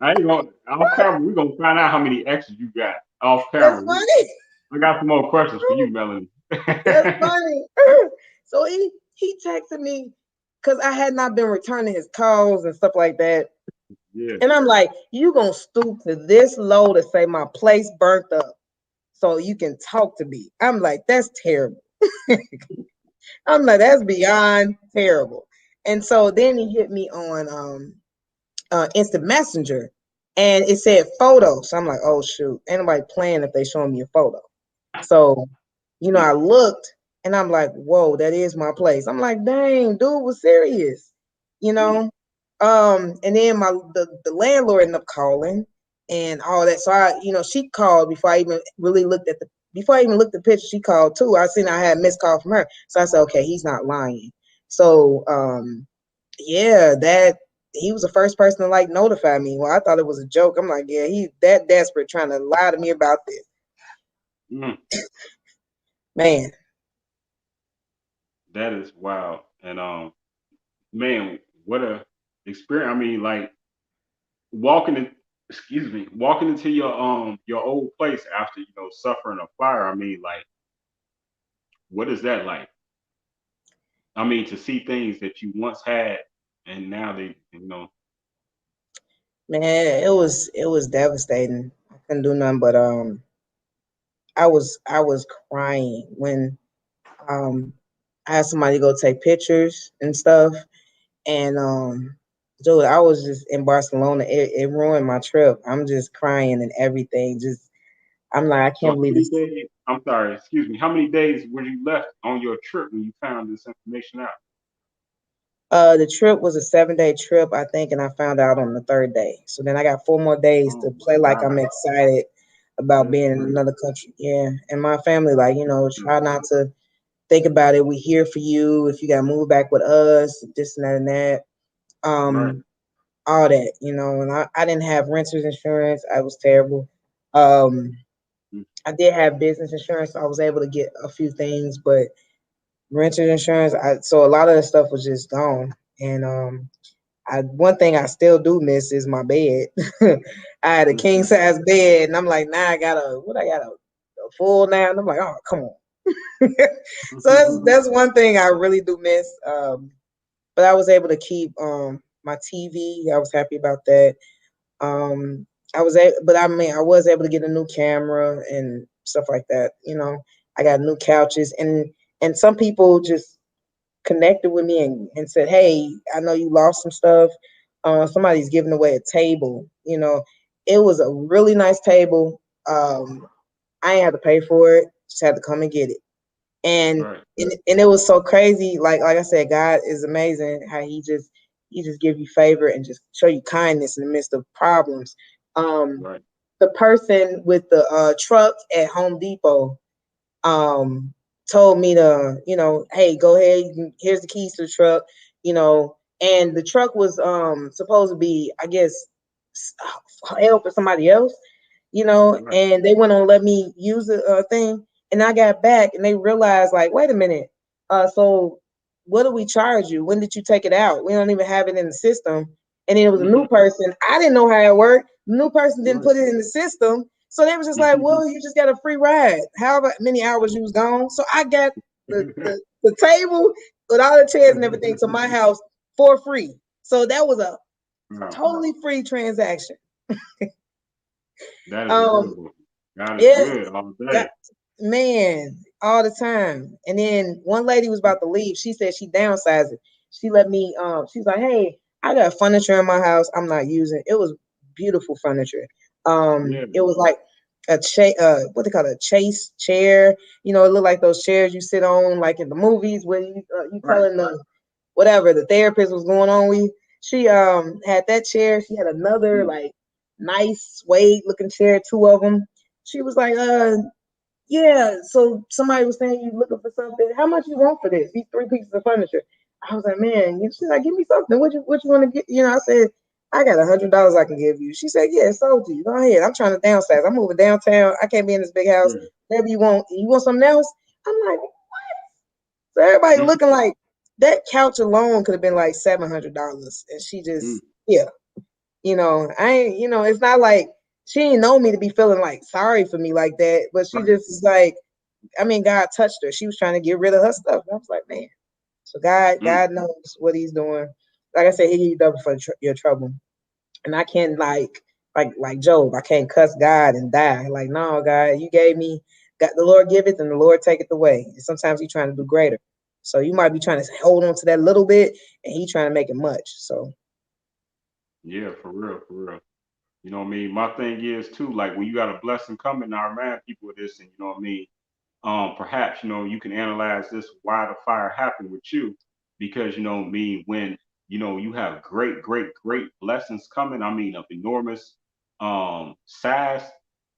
I ain't gonna off camera. We're gonna find out how many extras you got off That's camera. funny. I got some more questions for you, Melanie. That's funny. So he texted me because I had not been returning his calls and stuff like that. Yeah. And I'm like, you gonna stoop to this low to say my place burnt up so you can talk to me. I'm like, that's terrible. I'm like, that's beyond terrible. And so then he hit me on instant messenger and it said photo. So I'm like, oh shoot, ain't nobody playing if they showing me a photo. So, I looked and I'm like, whoa, that is my place. I'm like, dang, dude was serious, you Mm. know. And then the landlord ended up calling and all that. So she called before I even really looked at the before I even looked at the picture, she called too. I seen I had a missed call from her. So I said, okay, he's not lying. So yeah, that he was the first person to like notify me. Well, I thought it was a joke. I'm like, yeah, he's that desperate trying to lie to me about this. Mm. Man, That is wild. And man, what a experience. I mean, like walking in, excuse me, walking into your old place after suffering a fire. I mean, like, what is that like? I mean, to see things that you once had and now they. man, it was devastating. I couldn't do nothing but I was crying when um I had somebody go take pictures and stuff and dude, I was just in Barcelona. It ruined my trip. I'm just crying and everything. Just I'm like, I So can't how believe many this. days? I'm sorry, excuse me. How many days were you left on your trip when you found this information out? The trip was a 7 day trip, I think, and I found out on the third day. So then I got 4 more days Oh to my play like I'm God, excited about that's being in crazy. another country. Yeah. And my family, like, Mm. try not to think about it. We here for you. If you gotta move back with us, this and that and that. Right, Um, all that, and I didn't have renter's insurance. I was terrible. Um, mm, I did have business insurance, so I was able to get a few things, but renter's insurance, so a lot of the stuff was just gone. And one thing I still do miss is my bed. I had a king mm, size bed, and I'm like, now I got a full now, and I'm like, oh, come on. So that's one thing I really do miss. But I was able to keep my TV. I was happy about that. Um, but I mean, I was able to get a new camera and stuff like that. I got new couches, and some people just connected with me and said, "Hey, I know you lost some stuff. Somebody's giving away a table." It was a really nice table. I ain't had to pay for it; just had to come and get it. And right, and it was so crazy. Like I said, God is amazing. How He just give you favor and just show you kindness in the midst of problems. Um, right, the person with the truck at Home Depot um told me to, hey, go ahead, here's the keys to the truck, and the truck was supposed to be, I guess, held for somebody else, right. and they went on to let me use the thing, and I got back and they realized, like, wait a minute, so what do we charge you? When did you take it out? We don't even have it in the system. And then it was a new person. I didn't know how it worked. The new person didn't Right. put it in the system. So they was just like, well, you just got a free ride, however many hours you was gone. So I got the table with all the chairs and everything to my house for free. So that was a Wow, totally free transaction. that is Um, beautiful. God is yeah, good all got, day. man, all the time. And then one lady was about to leave. She said she downsized it. She let me, she's like, hey, I got furniture in my house I'm not using. It was beautiful furniture. Yeah, It was like what they call it, a chase chair. It looked like those chairs you sit on, like in the movies where you right. telling the whatever the therapist was going on with you. She had that chair. She had another Mm, like nice suede looking chair, two of them. She was like, yeah, so somebody was saying you looking for something. How much you want for this? These three pieces of furniture. I was like, man, she's like, give me something. What you want to get? I said, I got $100 I can give you. She said, yeah, it's sold to you. Go ahead. I'm trying to downsize. I'm moving downtown. I can't be in this big house. yeah. Whatever you want. You want something else? I'm like, so everybody looking like that couch alone could have been like $700. And she Mm, just, yeah, I ain't, it's not like she didn't know me to be feeling like sorry for me like that, but she right. just is like, I mean, God touched her. She was trying to get rid of her stuff. And I was like, man. So God, Mm, God knows what He's doing. Like I said, He give you double for your trouble. And I can't like Job. I can't cuss God and die. Like, no, God, you gave me. God, the Lord giveth and the Lord taketh away. And sometimes He's trying to do greater. So you might be trying to hold on to that little bit, and He trying to make it much. So yeah, for real, for real. You know what I mean? My thing is too, like when you got a blessing coming, I remind people of this, and you know what I mean? Perhaps you can analyze this why the fire happened with you, because me when you have great, great, great blessings coming. I mean, of enormous size.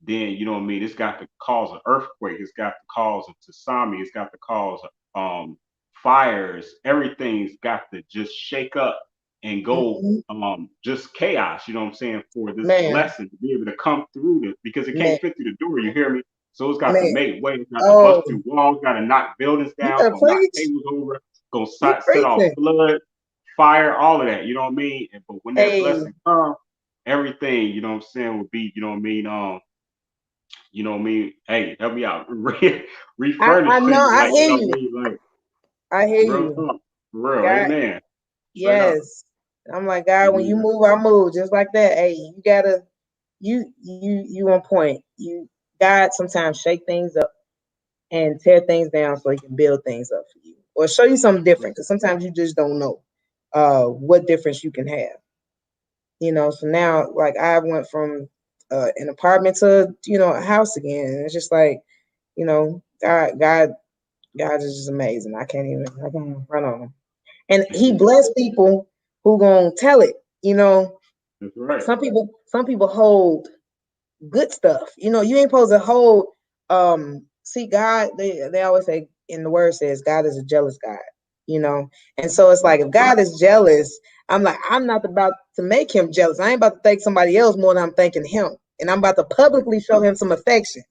Then you know what I mean. It's got to cause an earthquake. It's got to cause a tsunami. It's got to cause fires. Everything's got to just shake up and go mhm. just chaos. You know what I'm saying? For this Man, blessing to be able to come through this, because it man, can't fit through the door. You hear me? So it's got to man. make way. It's got to bust Oh, through walls. Got to knock buildings you down. It's better gonna knock preach. tables over. It's gonna You set off preaching. flood, fire, all of that. You know what I mean? But when that Hey, blessing comes, everything what I'm saying will be. You know what I mean? You know what I mean? Hey, help me out. I Refurnish know. things, I like hear you know what I you. mean? Like I hear real you. talk, for real. God, Amen. Straight up. yes. I'm like, God, when you Mhm. move, I move. Just like that. Hey, you gotta you on point. God sometimes shake things up and tear things down so He can build things up for you, or show you something different. Because sometimes you just don't know what difference you can have. So now, like, I went from an apartment to a house again, and it's just like, God is just amazing. I can't even run on Him. And he blessed people who gonna tell it. You know, That's right. some people hold good stuff. You ain't supposed to hold see God, they always say in the word says God is a jealous God, you know. And so it's Right. like if God is jealous, I'm like, I'm not about to make him jealous. I ain't about to thank somebody else more than I'm thanking him. And I'm about to publicly show him some affection.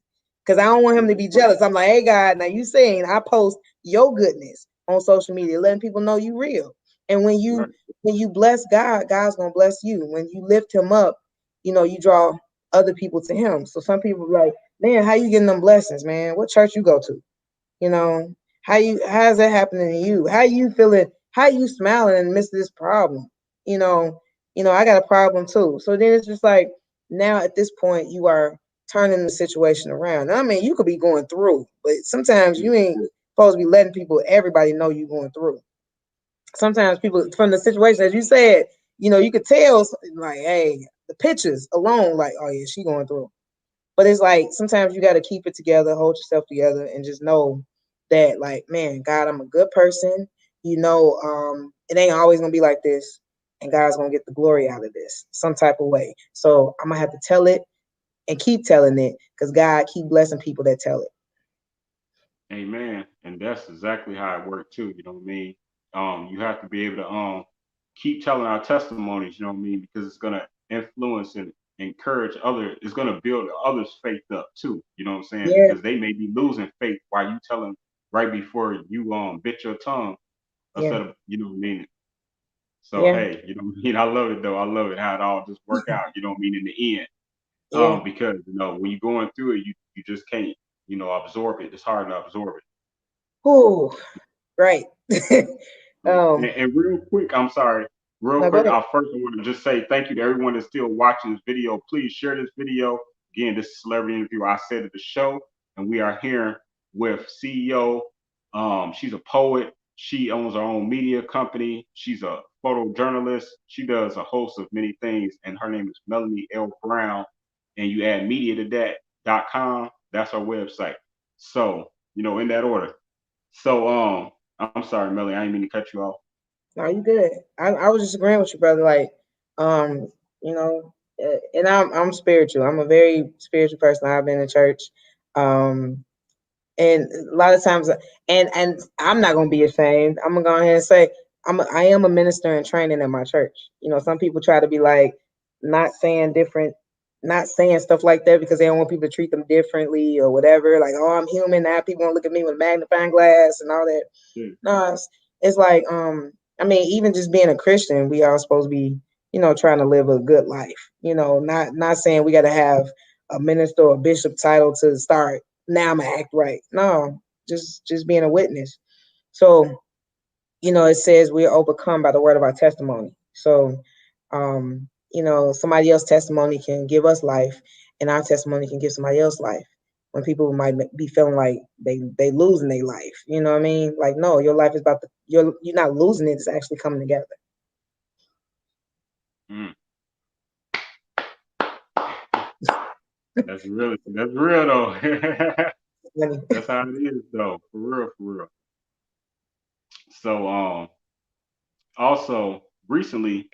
Because I don't want him to be jealous. I'm like, hey God, now you saying I post your goodness on social media, letting people know you real. And Right. when you bless God, God's gonna bless you. When you lift him up, you draw other people to him. So some people are like, man, how you getting them blessings, man? What church you go to? How's that happening to you? How you feeling? How you smiling in the midst of this problem? You know, I got a problem too. So then it's just like now at this point you are turning the situation around. I mean, you could be going through, but sometimes you ain't supposed to be letting everybody know you going through. Sometimes people from the situation, as you said, you could tell like, hey, the pictures alone, like, oh yeah, she going through. But it's like sometimes you got to keep it together, hold yourself together, and just know that, like, man, God, I'm a good person. It ain't always gonna be like this, and God's gonna get the glory out of this some type of way. So I'm gonna have to tell it and keep telling it, because God keep blessing people that tell it. Amen. And that's exactly how it worked too. You know what I mean? You have to be able to keep telling our testimonies. You know what I mean? Because it's gonna influence and encourage other. It's gonna build others' faith up too. You know what I'm saying? Yeah, Because they may be losing faith while you tell them right before you bit your tongue yeah, instead of what I mean. So yeah, hey, you know what I mean? I love it though. I love it how it all just work out. You know what I mean? In the end, yeah. because when you're going through it, you just can't absorb it. It's hard to absorb it. Whew, right. Yeah. And, um, and real quick, I'm sorry, real no, go quick, ahead. I want to just say thank you to everyone that's still watching this video. Please share this video. Again, this is Celebrity Interview. I said at the show, and we are here with CEO. She's a poet. She owns her own media company. She's a photojournalist. She does a host of many things, and her name is Melanie L. Brown. And you add media to that.com. That's her website. So, in that order. So, I'm sorry, Melanie, I didn't mean to cut you off. No, you good. I was just agreeing with you, brother. Like, um, and I'm spiritual. I'm a very spiritual person. I've been in church, um, and a lot of times, and I'm not gonna be ashamed. I'm gonna go ahead and say I am a minister in training in my church. Some people try to be like not saying different, not saying stuff like that because they don't want people to treat them differently or whatever. Like, oh, I'm human now. People gonna look at me with a magnifying glass and all that. Yeah. No, it's like I mean, even just being a Christian, we are supposed to be, trying to live a good life. Not saying we got to have a minister or a bishop title to start. Now I'm gonna act right. No, just being a witness. So it says we're overcome by the word of our testimony. So somebody else's testimony can give us life, and our testimony can give somebody else life. When people might be feeling like they losing their life, you know what I mean? Like, no, your life is about to you're not losing it; it's actually coming together. Mm, that's real though. That's how it is though. For real, for real. So also recently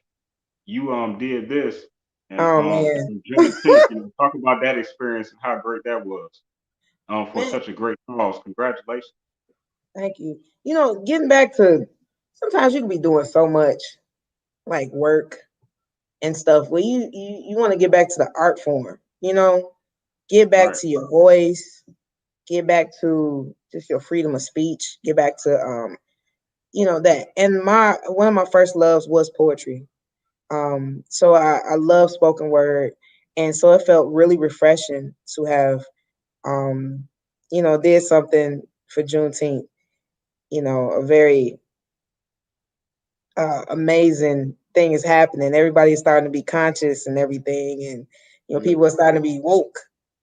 you did this and Oh man, for Juneteenth, talk about that experience and how great that was for man, such a great cause. Congratulations. thank you. Getting back to sometimes you can be doing so much like work and stuff where you want to get back to the art form. Get back Right. to your voice, get back to just your freedom of speech, get back to that. And my one of my first loves was poetry. So I love spoken word, and so it felt really refreshing to have um did something for Juneteenth. A very amazing thing is happening. Everybody's starting to be conscious and everything, and Yeah. people are starting to be woke,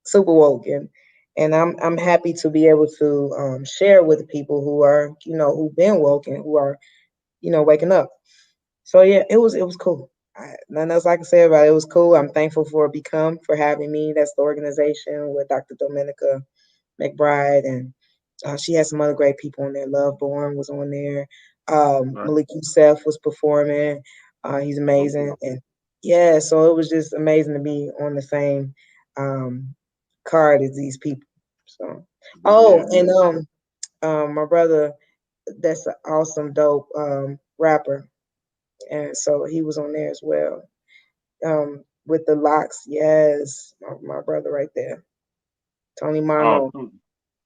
super woke, and I'm happy to be able to share with people who are who've been woke and who are waking up. So yeah, it was cool. Nothing else I can say about it. It was cool. I'm thankful for Become for having me. That's the organization with Dr. Dominica McBride, and she had some other great people on there. Love Born was on there. Right. Malik Youssef was performing. He's amazing, Okay. and yeah, so it was just amazing to be on the same um, card as these people. So, Yeah. oh, and my brother, that's an awesome, dope rapper, and so he was on there as well. With the locks, yes, my brother right there, Tony Oh, Mono.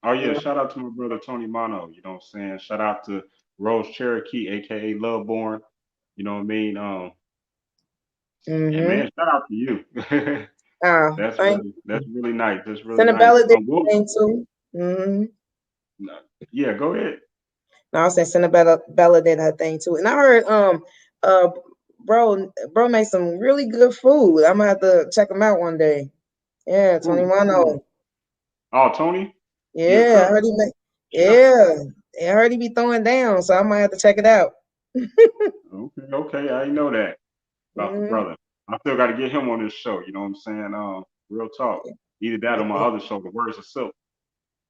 oh yeah. Yeah. Shout out to my brother Tony Mono. You know what I'm saying? Shout out to Rose Cherokee, aka Loveborn. You know what I mean? And Mm-hmm. man, shout out to you. That's Thank really nice. That's really nice. Cinabella did What? the thing too. Mm-hmm. No, yeah, go ahead. No, I was saying Cinabella did her thing too, and I heard uh bro made some really good food. I'm gonna have to check him out one day. Yeah, Tony Who Mono. is? Oh, Tony, he a Yeah, I cook, heard he make. chef. Yeah, I heard he be throwing down, so I might have to check it out. Okay, okay, I didn't know that about the Hmm. brother. I still got to get him on this show. You know what I'm saying? Real talk. Either that or my Yeah, other show, The Words of Silk.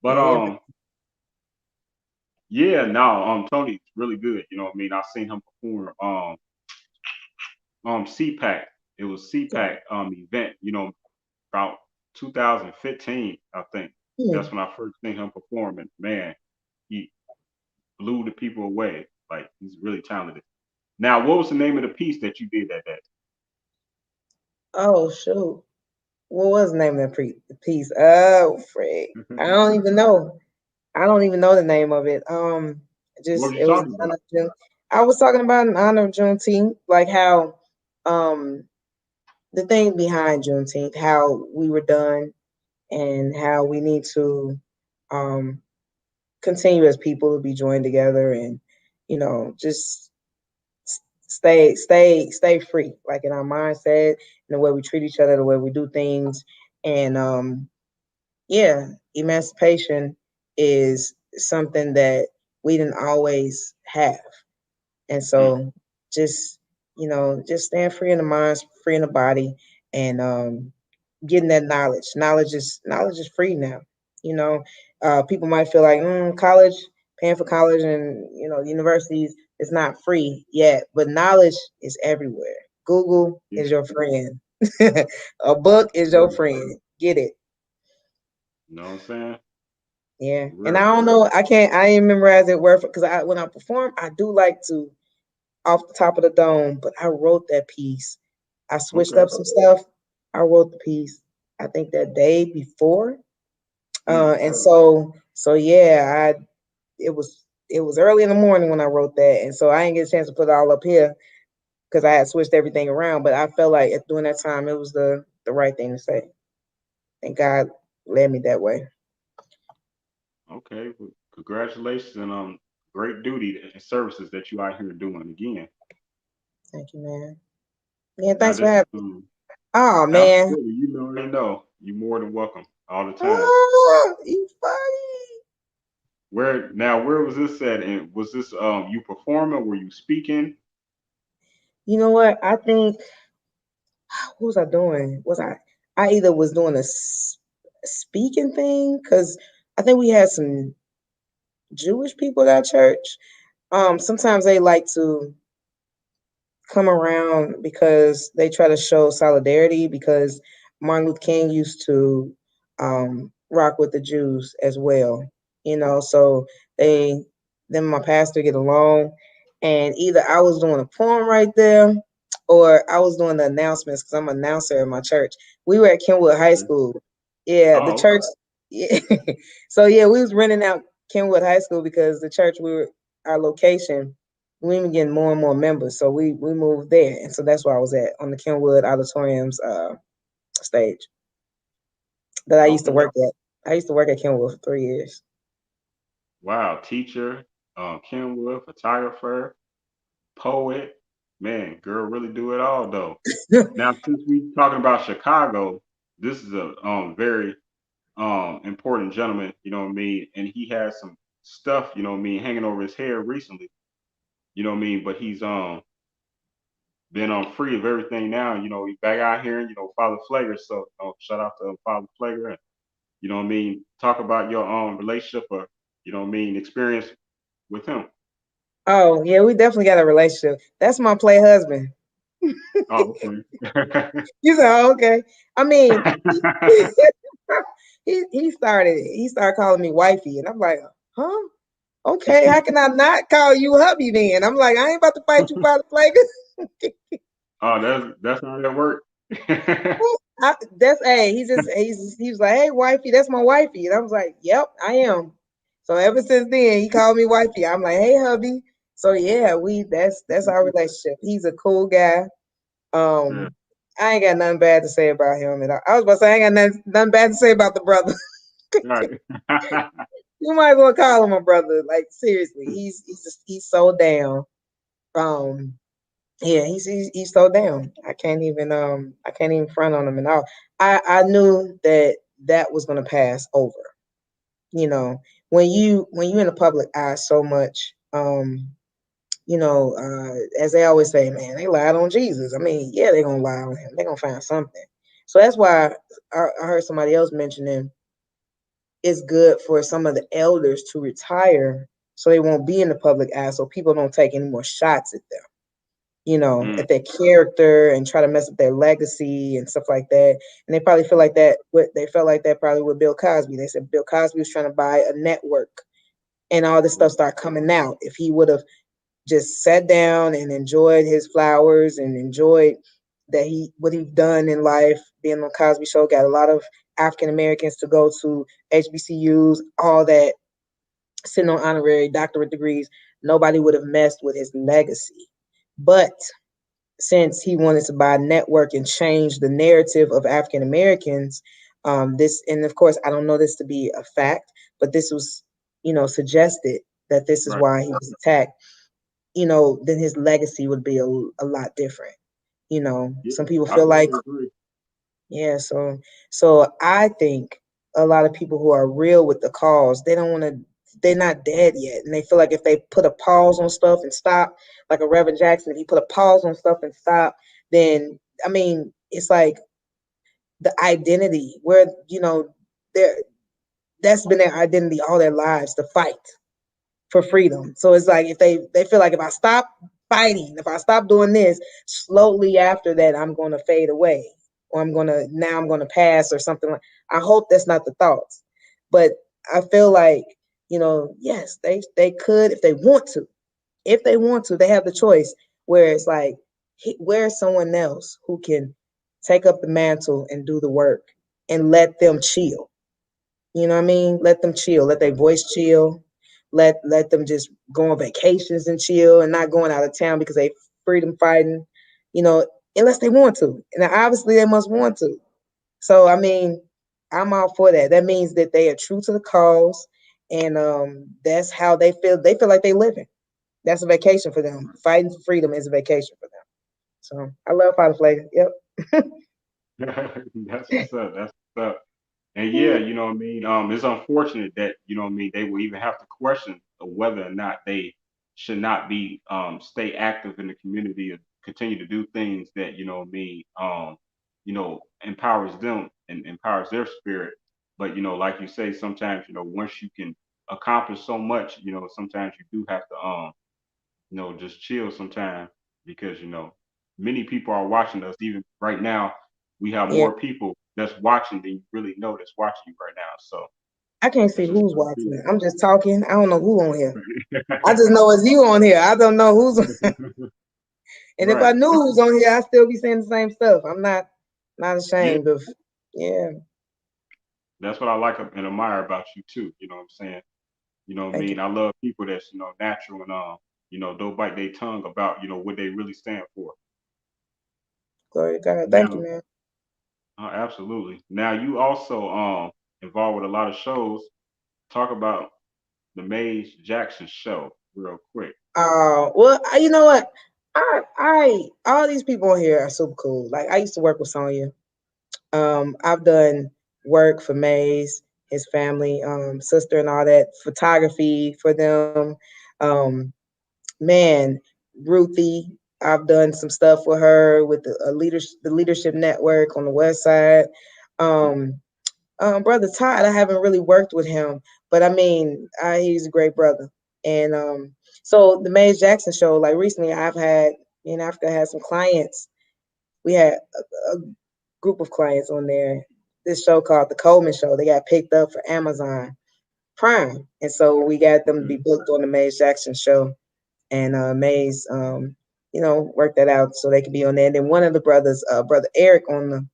But yeah, yeah, no, Tony's really good. You know what I mean? I've seen him perform CPAC. It was CPAC event. You know, about 2015, I think. hmm. That's when I first seen him perform, and man, he blew the people away. Like he's really talented. Now, what was the name of the piece that you did that day? Oh shoot, what was the name of that piece? Oh, Fred, I don't even know. I don't even know the name of it. What Just was you it was in talking honor about? of June. I was talking about in honor of Juneteenth, like how um the thing behind Juneteenth, how we were done, and how we need to um continue as people to be joined together, and just stay free, like in our mindset, in the way we treat each other, the way we do things, and yeah, emancipation is something that we didn't always have. And Mm, so just, just staying free in the mind, free in the body, and getting that knowledge. Knowledge is free now. You know, people might feel like college, paying for college and universities is not free yet, but knowledge is everywhere. Google yeah, is your friend. A book is your real. friend. Get it. You know what I'm saying? Yeah, and I Real. don't know. I ain't memorize it word for because when I perform, I do like to off the top of the dome. But I wrote that piece. I switched Okay. up some stuff. I wrote the piece. I think that day before, Mm, and so yeah, it was early in the morning when I wrote that, and so I didn't get a chance to put it all up here because I had switched everything around. But I felt like during that time it was the right thing to say, and God led me that way. okay. Well, congratulations and great duty and services that you out here doing again. Thank you, man. Yeah, Now thanks for this having me. Oh man. absolutely you already know. You more than welcome all the time. You funny. Where was this at? And was this you performing? Were you speaking? You know what? I think what was I doing? I either was doing a speaking thing because I think we had some Jewish people at our church. Sometimes they like to come around because they try to show solidarity because Martin Luther King used to rock with the Jews as well, so they them and my pastor get along, and either I was doing a poem right there or I was doing the announcements because I'm an announcer in my church. We were at Kenwood High Okay. School. Yeah, the Oh, okay. church. Yeah. So yeah, we was renting out Kenwood High School because the church we were our location we been getting more and more members, so we moved there, and so that's where I was at on the Kenwood Auditorium's stage that I used to Okay. work at. I used to work at Kenwood for 3 years. Wow. Teacher, Kenwood, photographer, poet. Man, girl, really do it all though. Now, since we talking about Chicago, this is a very important gentleman. You know what I mean, and he has some stuff. You know what I mean, hanging over his head recently. You know what I mean, but he's been on free of everything now. You know, he's back out here. And, Father Flager. So shout out to Father Flager. And, you know what I mean. Talk about your relationship or experience with him. Oh yeah, we definitely got a relationship. That's my play husband. Oh, okay. You said, oh, okay. I mean, he started calling me wifey, and I'm like, huh? Okay, how can I not call you hubby then? I'm like, I ain't about to fight you about the play. Oh, that's how that work. That's hey, he was like, hey wifey, that's my wifey, and I was like, yep, I am. So ever since then, he called me wifey. I'm like, hey hubby. So yeah, we that's our relationship. He's a cool guy. Yeah, Um, I ain't got nothing bad to say about him. And I was about to say I ain't got nothing bad to say about the brother. right. You might as well call him a brother. Like seriously, he's so down. Um, yeah, he's so down. I can't even front on him and all. I knew that was gonna pass over. You know, when you in the public eye so much, as they always say, man, they lied on Jesus. I mean, yeah, they're gonna lie on him. They're gonna find something. So that's why I heard somebody else mentioning it's good for some of the elders to retire so they won't be in the public eye so people don't take any more shots at them, Mm, at their character and try to mess up their legacy and stuff like that. And they probably feel like that what they felt like that probably with Bill Cosby. They said Bill Cosby was trying to buy a network and all this stuff started coming out. If he would have just sat down and enjoyed his flowers and enjoyed that he what he's done in life, being on Cosby Show, got a lot of African Americans to go to HBCUs, all that, sitting on honorary doctorate degrees, nobody would have messed with his legacy. But since he wanted to buy a network and change the narrative of African Americans, this, and of course, I don't know this to be a fact, but this was, suggested that this is right. why he was attacked, then his legacy would be a lot different. Yeah, Some people I feel like, totally agree. yeah, so I think a lot of people who are real with the cause, they don't want to, they're not dead yet. And they feel like if they put a pause on stuff and stop, like a Reverend Jackson, if he put a pause on stuff and stop, then I mean, it's like the identity where, they're that's been their identity all their lives, to fight for freedom. So it's like if they feel like if I stop fighting, if I stop doing this, slowly after that I'm going to fade away, or I'm going to pass or something. I hope that's not the thoughts, but I feel like yes, they could if they want to. If they want to, they have the choice. Where it's like, where's someone else who can take up the mantle and do the work and let them chill? You know what I mean? Let them chill. Let their voice chill. Let them just go on vacations and chill and not going out of town because they freedom fighting, you know, unless they want to. And obviously they must want to. So I mean, I'm all for that. That means that they are true to the cause, and that's how they feel. They feel like they living. That's a vacation for them. Fighting for freedom is a vacation for them. So I love Fighter Flag. Yep. That's what's up. That's what's up. And yeah, you know what I mean? It's unfortunate that, you know what I mean, they will even have to question of whether or not they should not be stay active in the community and continue to do things that, you know what I mean, empowers them and empowers their spirit. But, like you say, sometimes, once you can accomplish so much, sometimes you do have to just chill sometimes because, many people are watching us. Even right now, we have Yeah. more people that's watching than you really know that's watching you right now. So I can't that's see just who's what watching it it. I'm just talking. I don't know who on here. I is. just know it's you on here. I don't know who's. And if I Right. knew who's on here, I'd still be saying the same stuff. I'm not Yeah. ashamed of. Yeah. That's what I like and admire about you too. You know what I'm saying? You know what I Thank you. mean? I love people that's, natural and don't bite their tongue about, what they really stand for. Glory to God. Thank you, Now, man. absolutely. Now you also involved with a lot of shows. Talk about the Maze Jackson show real quick. Well, you know what? All these people on here are super cool. Like I used to work with Sonya. I've done work for Maze, his family, sister, and all that photography for them. Um, man, Ruthie, I've done some stuff with her with the leadership network on the west side. Um, Brother Todd, I haven't really worked with him, but I mean, he's a great brother. And so the Maze Jackson show, like recently, I've had in Africa had some clients. We had a group of clients on there. This show called The Coleman Show. They got picked up for Amazon Prime, and so we got them to be booked on the Maze Jackson show. And Maze, worked that out so they could be on there. And then one of the brothers, brother Eric, on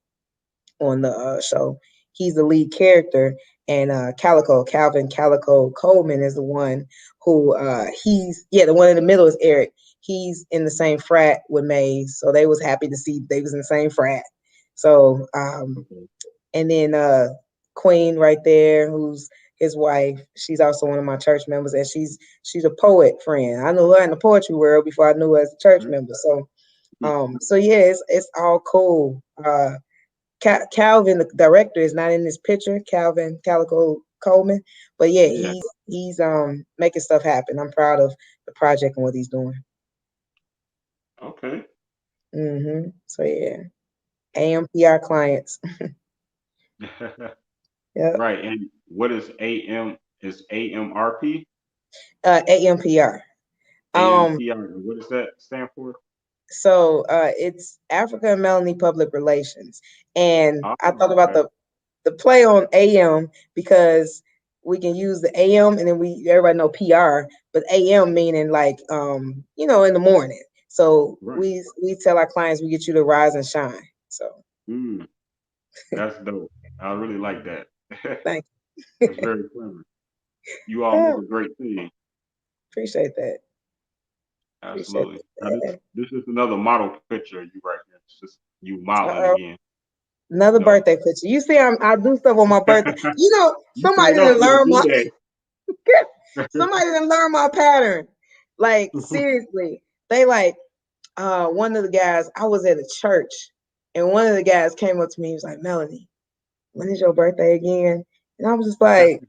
the show. He's the lead character, and Calvin Calico Coleman is the one who the one in the middle is Eric. He's in the same frat with Maze, so they was happy to see they was in the same frat. So and then Queen right there, who's his wife. She's also one of my church members, and she's a poet friend. I knew her in the poetry world before I knew her as a church member. So yeah, it's all cool. Calvin, the director, is not in this picture. Calvin Calico Coleman, but yeah, he's making stuff happen. I'm proud of the project and what he's doing. Okay. So yeah, AMPR clients. Yeah. Right. And what is AM? Is AMRP? AMPR. AMPR. What does that stand for? So it's Africa and Melanie Public Relations, and Oh, I thought about okay. the play on AM because we can use the AM and then everybody know PR, but AM meaning like in the morning. So Right. we tell our clients we get you to rise and shine. So Mm, that's dope. I really like that. thank That's very clever. You all make you. a great team. Appreciate that. Appreciate Absolutely. Now that. this is another model picture of you right here. It's just you modeling Uh-oh. again. Another No. birthday picture. You see, I do stuff on my birthday. You stayed up for your B day. somebody didn't learn my pattern. Like seriously, they like one of the guys. I was at a church, and one of the guys came up to me. He was like, "Melanie, when is your birthday again?" And I was just like,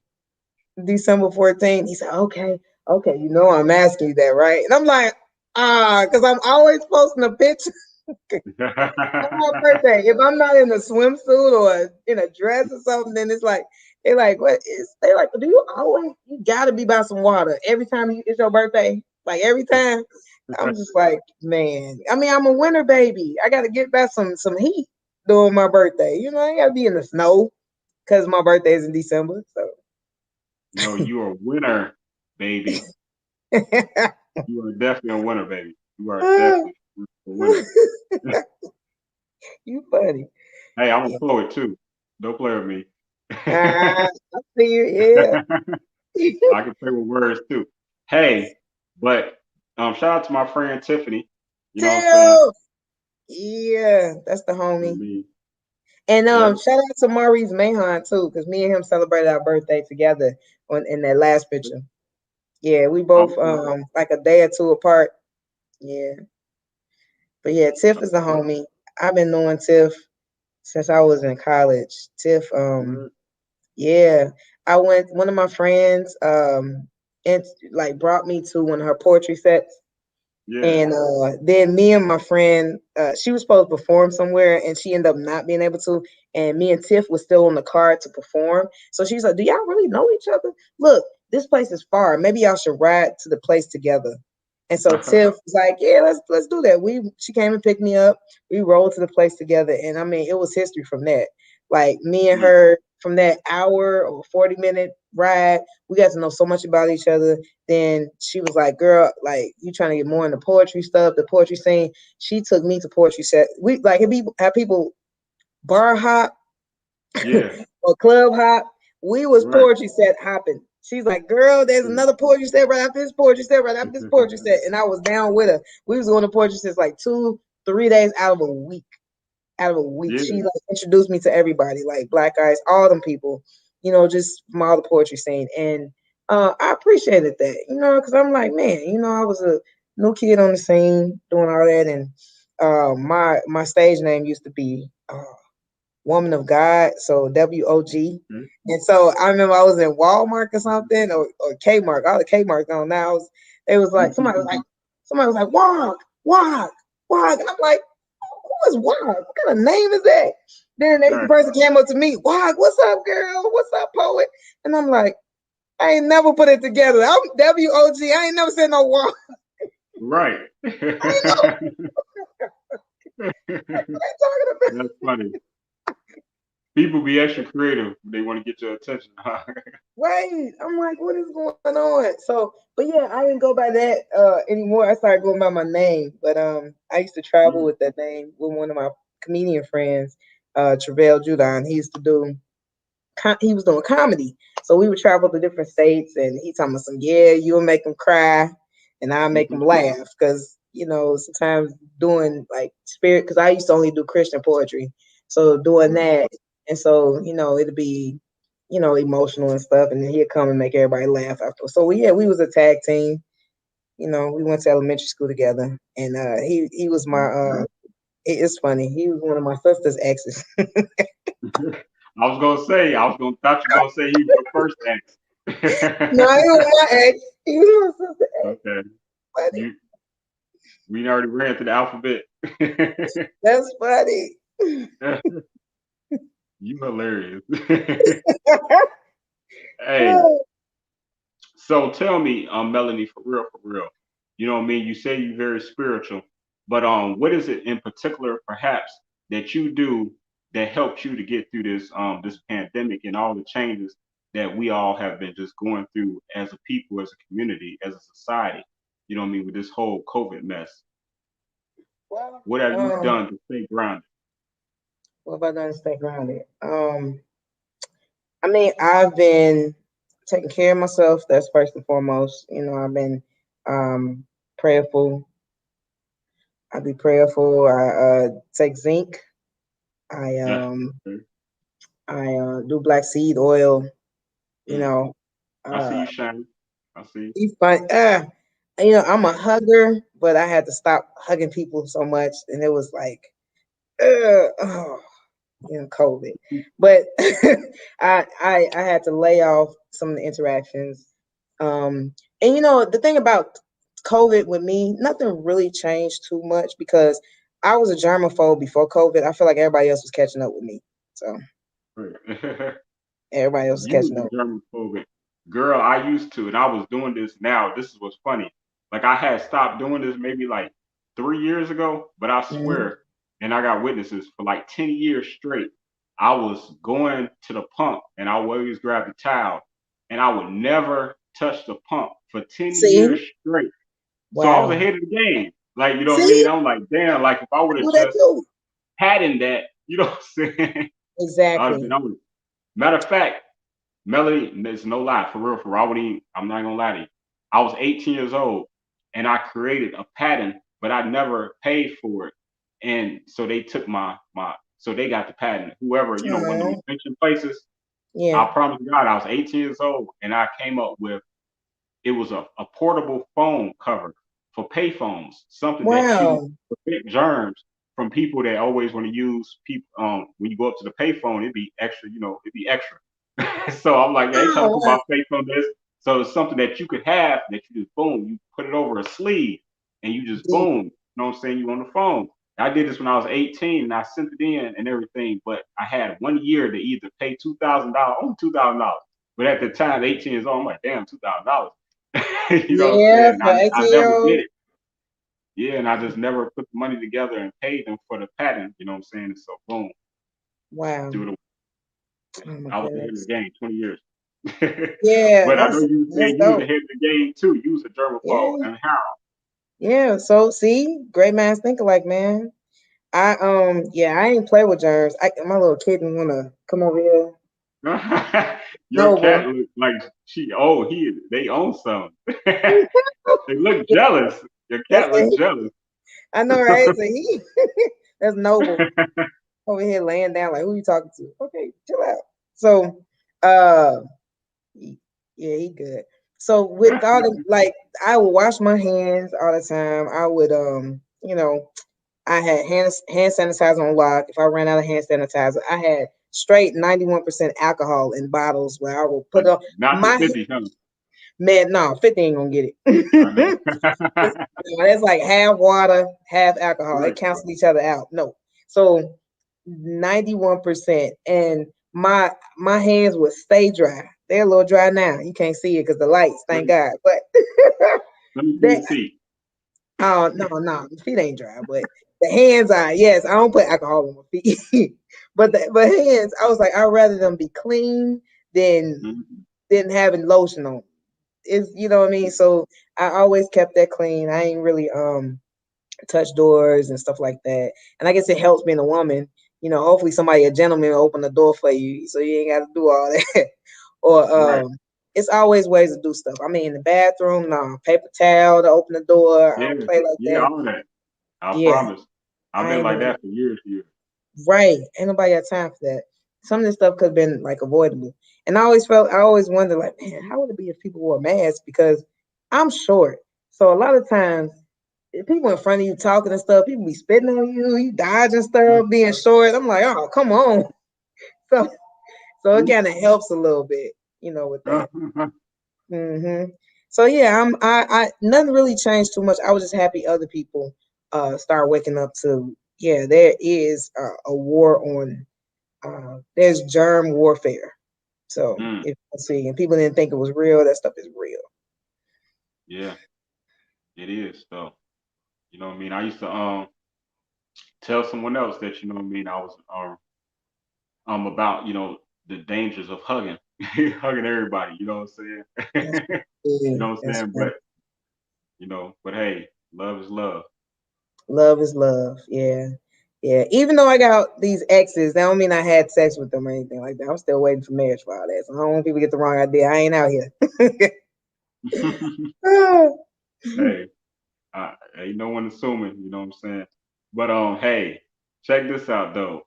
"December 14th." He said, "Okay, okay, I'm asking you that, right?" And I'm like, because I'm always posting a picture on my birthday. If I'm not in a swimsuit or in a dress or something, then it's like they like, what is they like, do you gotta be by some water every time it's your birthday? Like every time. I'm just like, man. I mean, I'm a winter baby. I gotta get back some heat during my birthday. I gotta be in the snow because my birthday is in December. No, you are a winner, baby. You are definitely a winner, baby. You are So definitely a winner. you funny. Hey, I'm a Yeah. poet too. Don't play with me. I see you, yeah. I can play with words too. Hey, but shout out to my friend Tiffany. You know what I'm saying? Tell. Yeah, that's the I homie. mean, And yep. shout out to Maurice Mahan too, because me and him celebrated our birthday together in that last picture. Yeah, we both Okay. like a day or two apart. Yeah. But yeah, Tiff is the Okay. homie. I've been knowing Tiff since I was in college. Tiff, Word. yeah. One of my friends and like brought me to one of her poetry sets. Yeah. And then me and my friend, she was supposed to perform somewhere, and she ended up not being able to. And me and Tiff was still on the card to perform. So she's like, "Do y'all really know each other? Look, this place is far. Maybe y'all should ride to the place together." And so Tiff was like, "Yeah, let's do that." She came and picked me up. We rolled to the place together, and I mean, it was history from that. Like me and Mm, her from that hour or 40-minute ride, we got to know so much about each other. Then she was like, "Girl, like you trying to get more into poetry stuff, the poetry scene." She took me to poetry set. We like have people bar hop yeah. or club hop. We was Right. poetry set hopping. She's like, "Girl, there's Yeah. another poetry set right after this poetry set, right after this poetry set," and I was down with her. We was going to poetry sets like 2, 3 days out of a week. She Yeah. like introduced me to everybody, like Black Eyes, all them people, just from all the poetry scene. And I appreciated that, because I'm like, man, I was a new kid on the scene doing all that. And my stage name used to be Woman of God, so WOG. Okay. And so I remember I was in Walmart or something, or Kmart. All the Kmart's gone now. It was like somebody was like, walk, walk, and I'm like, who is Wog? What kind of name is that? Then the Right. person came up to me, Wog, what's up, girl? What's up, poet? And I'm like, I ain't never put it together. I'm WOG. I ain't never said no wall. Right. I ain't know what I'm talking about. That's funny. People be extra creative. They want to get your attention. Right. I'm like, what is going on? So, but yeah, I didn't go by that anymore. I started going by my name. But I used to travel Mm, with that name with one of my comedian friends, Travell Judon. He used to do he was doing comedy. So we would travel to different states and he told me some, yeah, you'll make them cry and I'll make them mhm, laugh. Cause, sometimes doing like spirit, because I used to only do Christian poetry. So doing right. that. And so, it'd be, emotional and stuff. And then he'd come and make everybody laugh after. So yeah, we was a tag team. We went to elementary school together. And he was my Okay. it's funny. He was one of my sister's exes. I was gonna say, thought you were gonna say he was your first No, he ex. was my ex. He was my sister's ex. Okay. Funny. You we already ran through the alphabet. That's funny. You hilarious. Hey, so tell me, Melanie, for real. You know what I mean? You say you're very spiritual, but what is it in particular, perhaps, that you do that helps you to get through this pandemic and all the changes that we all have been just going through as a people, as a community, as a society? You know what I mean? With this whole COVID mess, Well, what have you done to stay grounded? what have I done to stay grounded? I mean, I've been taking care of myself. That's first and foremost. I've been um prayerful. I be prayerful. I take zinc. I Yes. um Okay. I do black seed oil. You Mm. know, I see uh, you shining. I see. he's fun. I'm a hugger, but I had to stop hugging people so much, and it was like, oh, COVID. But I had to lay off some of the interactions. And the thing about COVID with me, nothing really changed too much because I was a germaphobe before COVID. I feel like everybody else was catching up with me. So Right. everybody else was You catching was up. a germaphobic. Girl, I used to, and I was doing this now. This is what's funny. Like I had stopped doing this maybe like 3 years ago, but I Mhm. swear, and I got witnesses for like 10 years straight. I was going to the pump and I would always grab the towel and I would never touch the pump for 10 See? years straight. So I was Wow. ahead of the game. Like, you know what I mean? See? I'm like, damn, like if I I would have do that just too. had in that, you know what I'm saying? I'd have been Exactly. on it. Matter of fact, Melanie, it's no lie, for real, for real. I'm not gonna lie to you. I was 18 years old and I created a pattern, but I never paid for it. And so they took so they got the pattern. Whoever, one of those Oh, pension places, yeah. I promise God, I was 18 years old and I came up with it was a portable phone cover for payphones, something that you Wow. prevent germs from people that always want to use people when you go up to the payphone, it'd be extra, it'd be extra. So I'm like, I ain't trying to Oh, put wow. my face on this. So it's something that you could have that you just boom, you put it over a sleeve and you just Deep. boom, you know what I'm saying? You on the phone. I did this when I was 18 and I sent it in and everything, but I had 1 year to either pay $2,000, only $2,000. But at the time, 18 years old, I'm like, damn, $2,000. You know what I'm Yeah, saying? for I 18 year never did old. it. Yeah, and I just never put the money together and paid them for the patent, you know what I'm saying? And so boom, Wow. do it. Oh my I was ahead of the goodness. game 20 years. Yeah, But I know you were that's saying you was dope. ahead of the game too. You was a germaphobe. Yeah. And how? Yeah. So see, great minds think alike, man. I ain't play with germs. My little kitten wanna come over here. Your cat Noble. look like they own some. They look jealous. Your That's cat look it. jealous. I know, right? So he that's noble over here laying down like who you talking to? Okay, chill out. So uh yeah, he good. So with all the like I would wash my hands all the time. I would I had hand sanitizer on lock. If I ran out of hand sanitizer, I had straight 91% alcohol in bottles where I would put Like on not the my 50, huh? man, no, 50 ain't gonna get I know. it. That's like half water, half alcohol. It Right. cancels each other out. No. So 91%. And my hands would stay dry. they're a little dry now. You can't see it because the lights, Let thank me God. But let me see that the feet. oh no, the feet ain't dry, but the hands are. Yes, I don't put alcohol on my feet, but hands, I was like, I'd rather them be clean than Mhm. having lotion on. Is you know what I mean? So I always kept that clean. I ain't really touch doors and stuff like that. And I guess it helps being a woman. Hopefully somebody, a gentleman, will open the door for you, so you ain't got to do all that. Or Right. it's always ways to do stuff. I mean, in the bathroom, no paper towel to open the door. I Yeah, don't play like yeah, that. all of that. I Yeah, promise. I've I been ain't like doing that for years, years. right. Ain't nobody got time for that. Some of this stuff could have been like avoidable. And I always wonder, like, man, how would it be if people wore masks? Because I'm short, so a lot of times if people in front of you talking and stuff, people be spitting on you, you dodging stuff, being short. I'm like, oh, come on. So, so it kind of helps a little bit, with that. hmm So yeah, nothing really changed too much. I was just happy other people start waking up to, yeah, there is a war on. There's germ warfare. So Mm, if you see, and people didn't think it was real, that stuff is real. yeah, it is though. You know what I mean? I used to tell someone else that you know what I mean. I was about the dangers of hugging, hugging everybody. You know what I'm That's saying? You good. know what I'm That's saying? right. But hey, love is love. Love is love. Yeah. Yeah. Even though I got these exes, that don't mean I had sex with them or anything like that. I'm still waiting for marriage for all that. So I don't want people to get the wrong idea. I ain't out here. Hey, ain't no one assuming. You know what I'm saying? But hey, check this out though.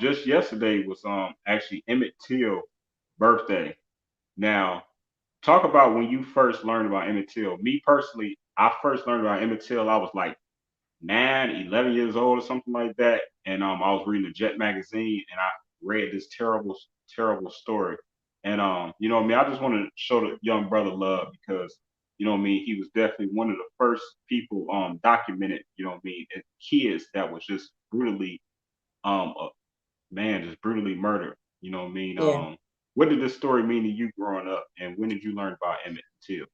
Just yesterday was actually Emmett Till birthday. Now, talk about when you first learned about Emmett Till. Me personally, I first learned about Emmett Till. I was like 9, 11 years old or something like that. And I was reading the Jet magazine and I read this terrible, terrible story. And you know what I mean, I just want to show the young brother love because you know what I mean, he was definitely one of the first people documented, you know what I mean, as kids that was just brutally uh, man, just brutally murdered. You know what I mean? Yeah. What did this story mean to you growing up and when did you learn about Emmett Till?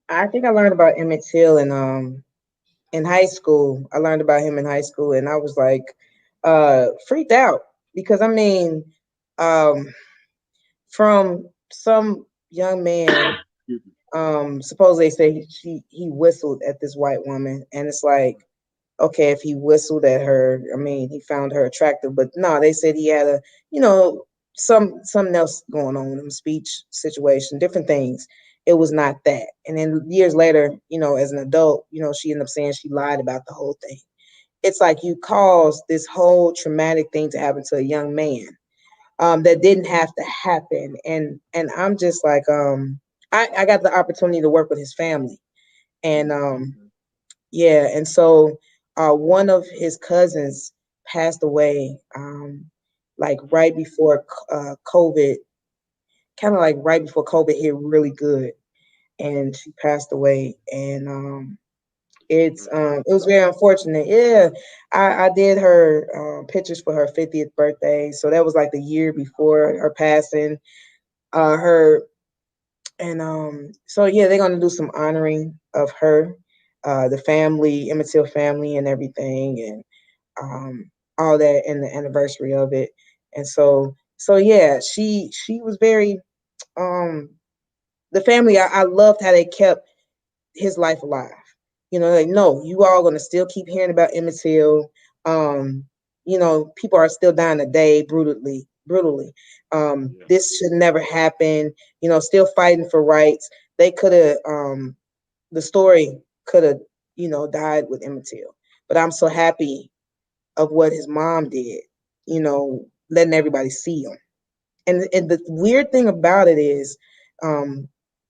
I think I learned about Emmett Till in high school. I learned about him in high school and I was like freaked out because I mean um from some young man. Excuse me. Suppose they say he whistled at this white woman, and it's like, okay, if he whistled at her, I mean, he found her attractive, but no, they said he had a, you know, something else going on with him, speech situation, different things. It was not that. And then years later, as an adult, she ended up saying she lied about the whole thing. It's like you caused this whole traumatic thing to happen to a young man that didn't have to happen. And I'm just like, I got the opportunity to work with his family. And yeah, and so one of his cousins passed away like right before COVID, kind of like right before COVID hit really good. And she passed away. And it was very unfortunate. Yeah, I did her pictures for her 50th birthday, so that was like the year before her passing. Her and so yeah, they're gonna do some honoring of her, the family, Emmett Till family, and everything, and all that, and the anniversary of it. And so yeah, she was very um the family. I loved how they kept his life alive. Like, no, you all gonna still keep hearing about Emmett Till. Um, people are still dying today brutally, brutally. Yeah. This should never happen. Still fighting for rights. They could have the story could have, died with Emmett Till. But I'm so happy of what his mom did, letting everybody see him. And the weird thing about it is, um,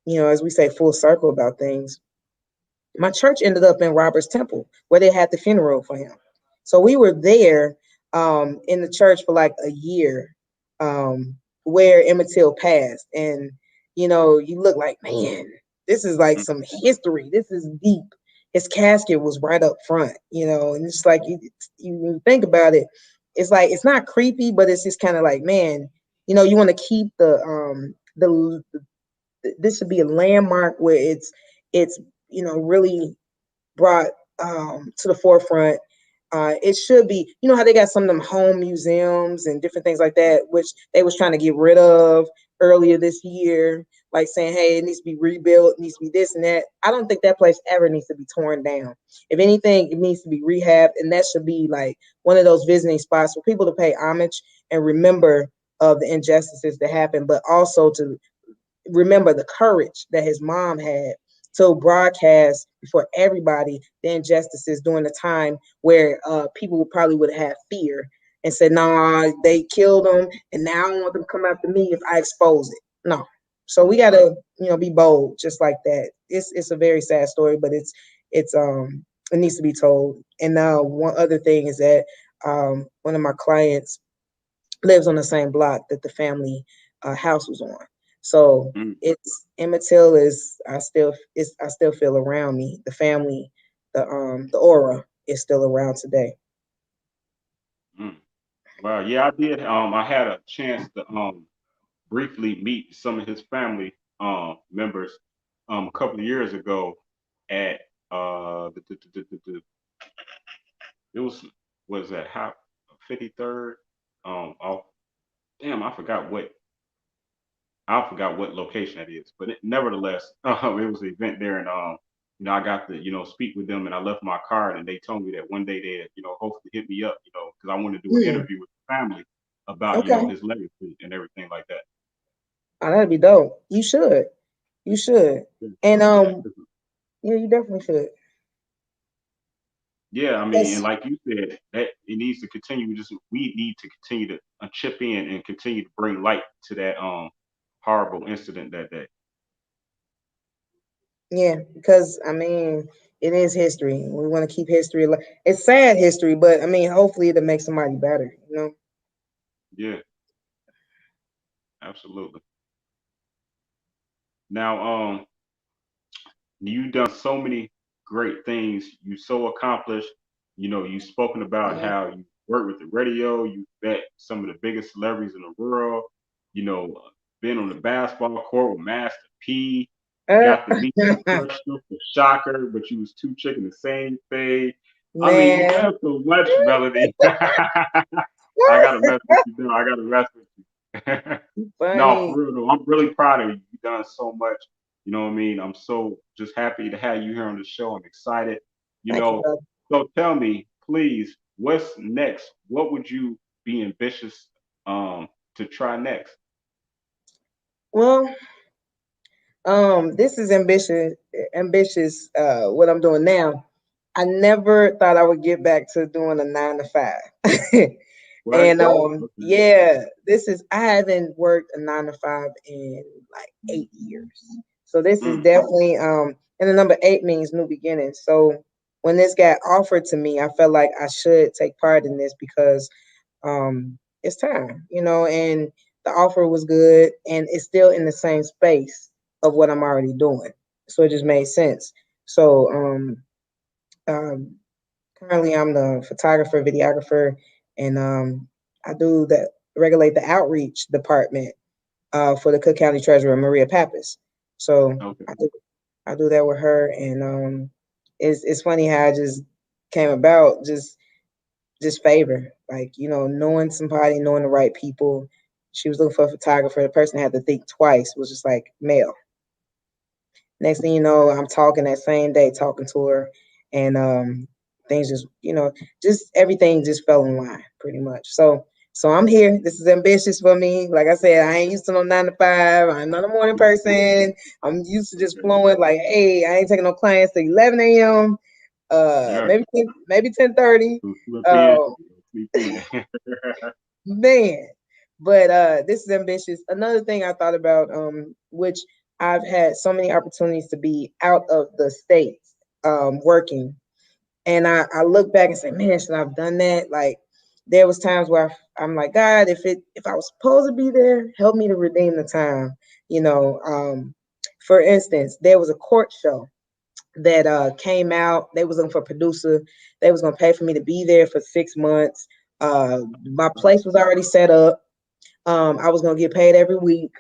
as we say full circle about things, my church ended up in Robert's Temple where they had the funeral for him. So we were there in the church for like a year where Emmett Till passed. And, you look like, man, this is like some history. This is deep. His casket was right up front, and it's like you think about it, it's like it's not creepy, but it's just kind of like, man, you want to keep the this should be a landmark where it's really brought to the forefront. It should be, how they got some of them home museums and different things like that, which they was trying to get rid of earlier this year, like saying, hey, it needs to be rebuilt, it needs to be this and that. I don't think that place ever needs to be torn down. If anything, it needs to be rehabbed, and that should be like one of those visiting spots for people to pay homage and remember of the injustices that happened, but also to remember the courage that his mom had to broadcast before everybody the injustices during the time where people probably would have had fear and said, "Nah, they killed them, and now I want them to come after me if I expose it." No, so we gotta, be bold, just like that. It's a very sad story, but it needs to be told. And now one other thing is that one of my clients lives on the same block that the family house was on. So Mm, it's Emmett Till I still feel around me. The family, the aura is still around today. mm. Well, yeah, I did. I had a chance to briefly meet some of his family members a couple of years ago at it was was that how 53rd off damn I forgot what location that is, but nevertheless, it was an event there, and I got to speak with them, and I left my card, and they told me that one day they hopefully hit me up, because I wanted to do an Hmm. interview with the family about Okay. his legacy and everything like that. Oh, that'd be dope. You should. You should. Yeah, And yeah, you definitely should. yeah, I mean, and Yes. like you said, that it needs to continue. Just we need to continue to chip in and continue to bring light to that horrible incident that day. Yeah, because I mean, it is history. We want to keep history alive. It's sad history, but I mean, hopefully it'll make somebody better, you know? Yeah, absolutely. Now, you've done so many great things. You so accomplished. You've spoken about Yeah. how you work with the radio. You met some of the biggest celebrities in the world. You know, been on the basketball court with Master P. Uh, Got to meet the crush for Shocker, but you was two chicking the same thing. I mean, you man. done so much, Melody. I gotta mess with you, though. I gotta mess with you. No, Funny. for real though. I'm really proud of you. You've done so much. You know what I mean? I'm so just happy to have you here on the show. I'm excited. You Thank you, know, brother. so tell me, please, what's next? What would you be ambitious to try next? Well, this is ambitious, what I'm doing now. I never thought I would get back to doing a 9 to 5. What? And Okay. yeah, I haven't worked a 9 to 5 in like 8 years. So this is Mm, definitely and the number 8 means new beginnings. So when this got offered to me, I felt like I should take part in this because it's time, and the offer was good and it's still in the same space of what I'm already doing. So it just made sense. So um currently I'm the photographer, videographer, and I do the regulate the outreach department for the Cook County Treasurer Maria Pappas. So okay. I do that with her, and it's funny how I just came about just favor, like knowing somebody, knowing the right people. She was looking for a photographer. The person had to think twice. Was just like male. Next thing you know, I'm talking that same day, talking to her, and things just everything just fell in line pretty much. So I'm here. This is ambitious for me. Like I said, I ain't used to no 9 to 5. I'm not a morning person. I'm used to just Okay. flowing. Like, hey, I ain't taking no clients till 11 a.m. Yeah. Maybe 10:30. So slip in. Uh, Sleep in. Man, but this is ambitious. Another thing I thought about, which I've had so many opportunities to be out of the states working, and I look back and say, man, should I've done that? Like there was times where I'm like, God, if I was supposed to be there, help me to redeem the time. You know, for instance, there was a court show that came out. They was looking for a producer. They was gonna pay for me to be there for 6 months. My place was already set up. I was gonna get paid every week.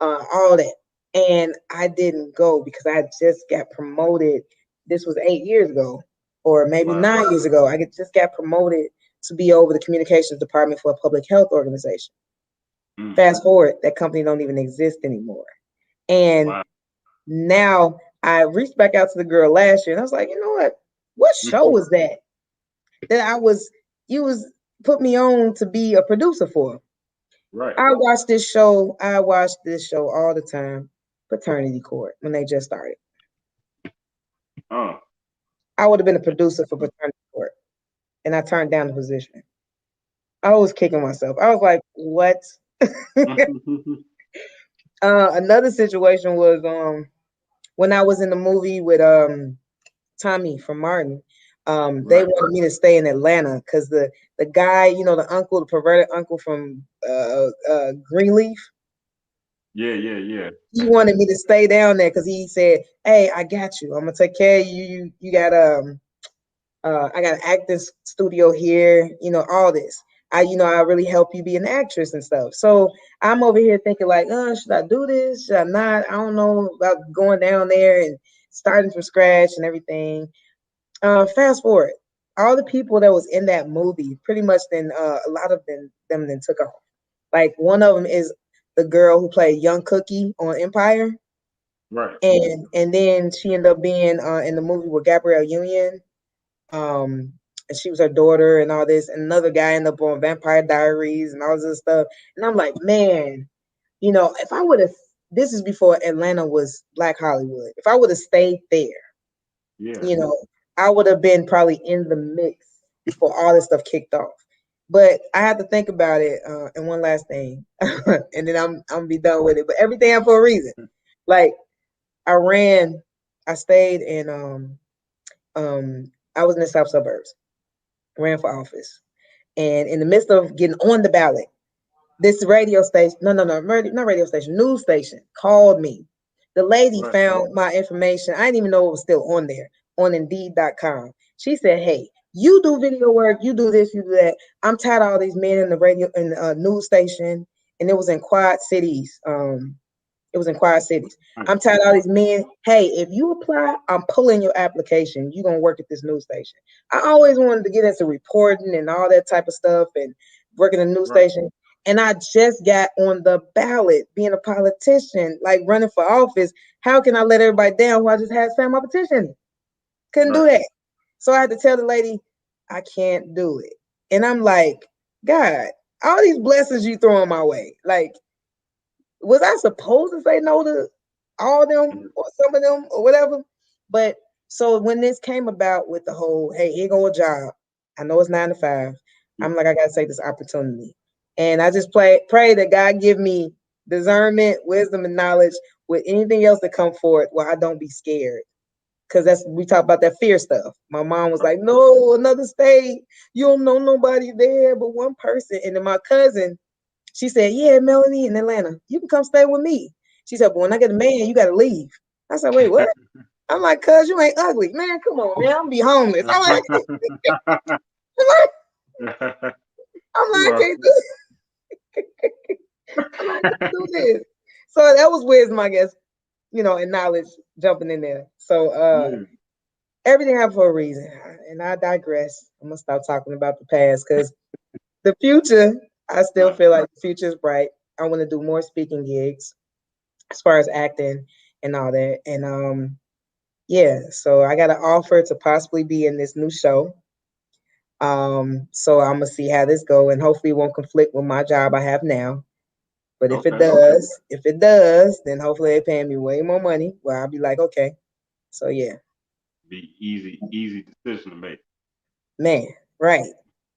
all that. And I didn't go because I just got promoted. This was 8 years ago, or maybe Wow. 9 years ago. Just got promoted to be over the communications department for a public health organization. Mm. Fast forward, that company don't even exist anymore. And Wow. now I reached back out to the girl last year, and I was like, you know what? What show was that you was put me on to be a producer for? Right. I watched this show. I watched this show all the time. Paternity Court when they just started. Oh. I would have been a producer for Paternity Court, and I turned down the position. I was kicking myself. I was like, "What?" Another situation was when I was in the movie with Tommy from Martin. They Right. wanted me to stay in Atlanta because the guy, the uncle, the perverted uncle from Greenleaf, Yeah, yeah, yeah. he wanted me to stay down there because he said, "Hey, I got you. I'm gonna take care of you. You got I got an acting studio here. All this. I really help you be an actress and stuff." So I'm over here thinking like, should I do this? Should I not? I don't know about going down there and starting from scratch and everything. Fast forward, all the people that was in that movie, pretty much then a lot of them then took off. Like one of them is the girl who played Young Cookie on Empire, Right. and then she ended up being in the movie with Gabrielle Union. And she was her daughter and all this. And another guy ended up on Vampire Diaries and all this stuff. And I'm like, man, if I would have, this is before Atlanta was Black Hollywood. If I would have stayed there, Yeah. you know, I would have been probably in the mix before all this stuff kicked off. But I had to think about it. And one last thing, and then I'm gonna be done with it. But everything happened for a reason. Like I ran, I stayed in I was in the south suburbs, ran for office, and in the midst of getting on the ballot, this radio station, no, not radio station, news station called me. The lady Right. found my information. I didn't even know it was still on there on Indeed.com. She said, "Hey, you do video work, you do this, you do that. I'm tired of all these men in the radio in the news station." And it was in Quad Cities. It was in Quad Cities. Right. I'm tired of all these men. Hey, if you apply, I'm pulling your application. You're gonna work at this news station. I always wanted to get into reporting and all that type of stuff and working in a news Right. station. And I just got on the ballot being a politician, like running for office. How can I let everybody down who I just had stand my petition? Couldn't do Right. that. So I had to tell the lady, I can't do it. And I'm like, God, all these blessings you throwing my way. Like, was I supposed to say no to all of them Mhm. or some of them or whatever? But so when this came about with the whole, hey, here go a job. I know it's 9 to 5. I'm like, I gotta take this opportunity. And I just pray that God give me discernment, wisdom, and knowledge with anything else that come forward where I don't be scared. Cause we talk about that fear stuff. My mom was Right. like, no, another state. You don't know nobody there but one person. And then my cousin, she said, "Yeah, Melanie in Atlanta, you can come stay with me." She said, "But when I get a man, you gotta leave." I said, "Wait, what?" I'm like, "Cuz you ain't ugly, man. Come on, man. I'm gonna be homeless." I'm like, I Well, can't do I'm like, I can't do this. So that was wisdom, I guess, and knowledge jumping in there. So yeah. everything happened for a reason. And I digress. I'm gonna stop talking about the past because the future, I still Right. feel like the future is bright. I want to do more speaking gigs as far as acting and all that. And yeah, so I got an offer to possibly be in this new show. So I'm gonna see how this go, and hopefully it won't conflict with my job I have now. But Okay. if it does, then hopefully they paying me way more money. Well, I'll be like, okay. So yeah, Be easy decision to make. man, right,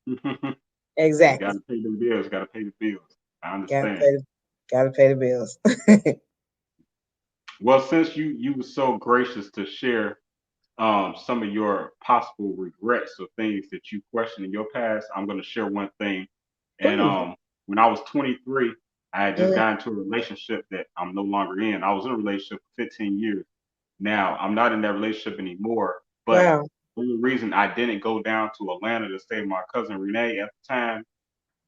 Yeah, gotta exactly. pay the bills. Gotta pay the bills. I Gotta understand. pay the, gotta pay the bills. Well, since you were so gracious to share some of your possible regrets or things that you questioned in your past, I'm going to share one thing. And Please. when I was 23, I had just Mhm. got into a relationship that I'm no longer in. I was in a relationship for 15 years. Now I'm not in that relationship anymore. But Wow. the only reason I didn't go down to Atlanta to stay with my cousin Renee at the time,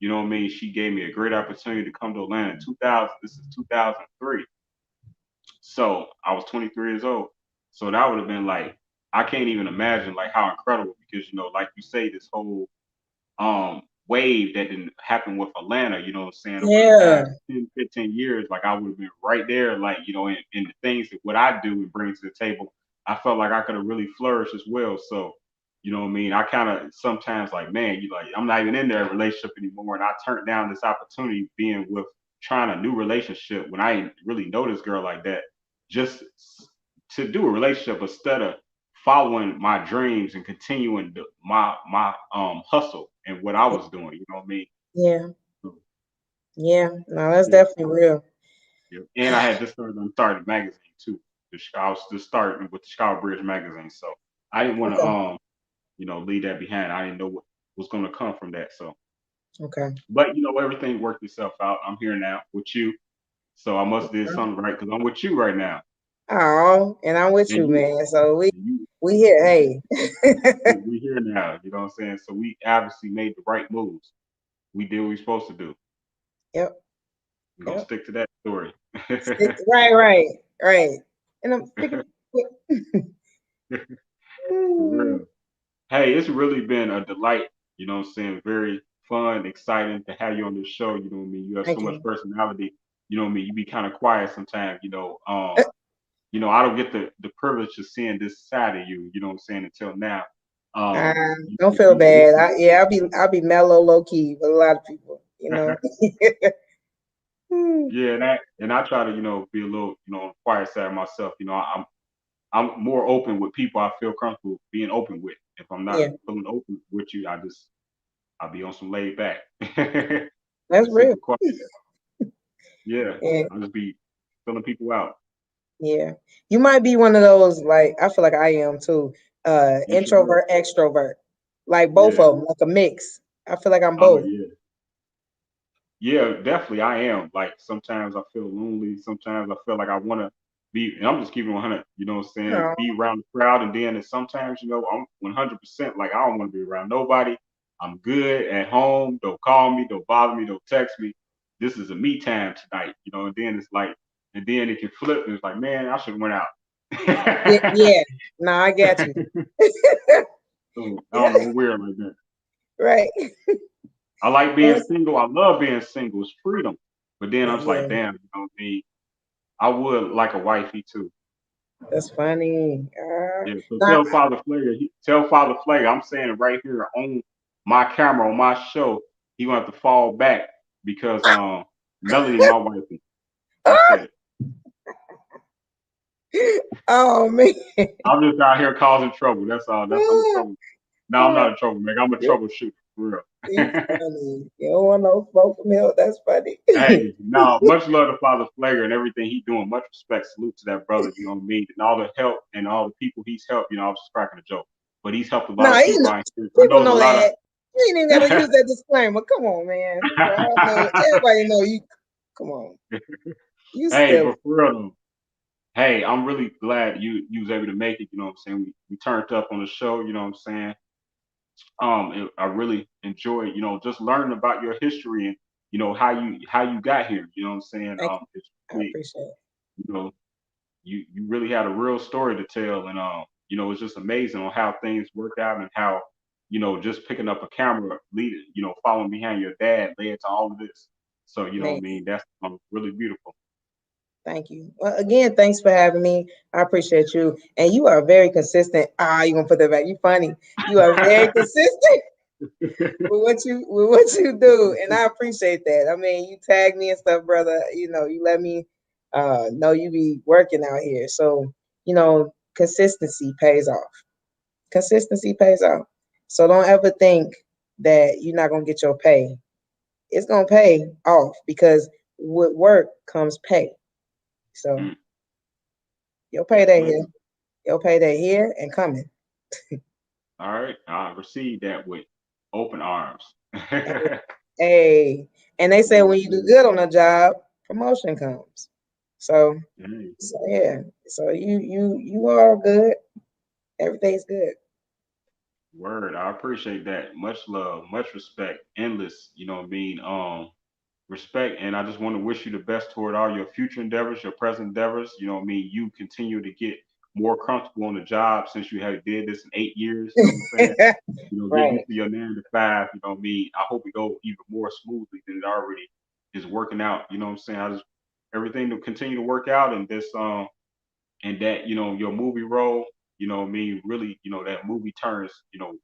You know what I mean? She gave me a great opportunity to come to Atlanta in 2000. This is 2003. So I was 23 years old. So that would have been like, I can't even imagine like how incredible, because like you say, this whole wave that didn't happen with Atlanta, you know what I'm saying, over the Yeah. past 10, 15 years, like I would have been right there, like, in the things that what I do and bring to the table, I felt like I could have really flourished as well. So, you know what I mean? I kind of sometimes like, man, you like, I'm not even in that relationship anymore. And I turned down this opportunity being with trying a new relationship when I didn't really know this girl like that, just to do a relationship instead of following my dreams and continuing my hustle and what I was doing. You know what I mean? Yeah. So, Yeah. No, that's yeah, definitely real. yeah. And I had just started magazine too. I was just starting with the Chicago Bridge magazine, so I didn't want to Okay. leave that behind. I didn't know what was going to come from that. So, Okay. but everything worked itself out. I'm here now with you, so I must did something right because I'm with you right now, Oh, and I'm with and you, you, man. So we and you, we here. and Hey. we here now. You know what I'm saying? So we obviously made the right moves. We did what we supposed to do. Yep. We're gonna Yep. stick to that story. Right. Right. Right. And I'm thinking. For real. Hey, it's really been a delight, you know what I'm saying? Very fun, exciting to have you on this show. You know what I mean? You have so Thank much you. personality. You know what I mean? You be kind of quiet sometimes, I don't get the privilege of seeing this side of you, you know what I'm saying, until now. Uh, You, don't you, feel you bad. listen, I'll be mellow, low key with a lot of people. yeah, and I try to, be a little, on the quiet side myself. I'm more open with people I feel comfortable being open with. If I'm not Yeah, feeling open with you, I'll be on some laid back. that's Just real. super quiet. Yeah. Yeah, I'll just be filling people out. yeah. You might be one of those, like, I feel like I am too. Introvert. Introvert, extrovert, like both Yeah. of them, like a mix. I feel like I'm Oh both. yeah. Yeah, definitely I am. Like sometimes I feel lonely. Sometimes I feel like I wanna be, and I'm just keeping 100, you know what I'm saying? Oh, Be around the crowd, and then sometimes, I'm 100% like I don't want to be around nobody. I'm good at home. Don't call me, don't bother me, don't text me. This is a me time tonight, and then it's like, and then it can flip, and it's like, man, I should have went yeah, out. yeah. No, I got you. So I Yeah, don't know, weird like that. right. I like being That's, single. I love being single. It's freedom. But then I was like, yeah, damn, me, I would like a wifey too. that's funny. Yeah. So Nah, tell Father Flair, I'm saying it right here on my camera on my show, he gonna have to fall back because Melanie, my wifey. I said it. oh man. I'm just out here causing trouble. That's all. I'm a trouble. No, I'm not a troublemaker. I'm a troubleshooter for You real. funny. You don't want no smoke milk. That's funny. Hey, no, much love to Father Flager and everything he's doing. Much respect, salute to that brother. You know what I mean, and all the help and all the people he's helped. I was just cracking a joke, but he's helped a lot Nah, of people out here. I people know there's a know lot of. that. You ain't even got to use that disclaimer. Come on, man. Y'all know. Everybody know you. Come on. You Hey, still. but for real though, hey, I'm really glad you was able to make it. You know what I'm saying? We turned up on the show. You know what I'm saying? I really enjoyed, just learning about your history and how you got here. You know what I'm saying? Thank you. It's I really, appreciate it. you know, you really had a real story to tell, and it's just amazing on how things worked out and how just picking up a camera, leading, following behind your dad led to all of this. So what Man, I mean, that's really beautiful. thank you. Well, again, thanks for having me. I appreciate you. And you are very consistent. Ah, you gonna put that back. You funny. You are very consistent with what you do, and I appreciate that. I mean, you tag me and stuff, brother. You let me know you be working out here. So consistency pays off. Consistency pays off. So don't ever think that you're not gonna get your pay. It's gonna pay off because with work comes pay. So Mm, your yes, payday ma'am. here, your payday here and coming. All right, I received that with open arms. Hey, and they say Yes, when you do ma'am. good on a job, promotion comes. So, Hey, so yeah. So you are good. Everything's good. Word, I appreciate that. Much love, much respect, endless, what I mean, respect. And I just want to wish you the best toward all your future endeavors, your present endeavors. What I mean, you continue to get more comfortable on the job since you have did this in 8 years, you know what I'm saying? Get Right. used to your 9 to 5, what I mean? I hope it go even more smoothly than it already is working out, you know what I'm saying? I just everything to continue to work out and this and that your movie role what I mean really that movie turns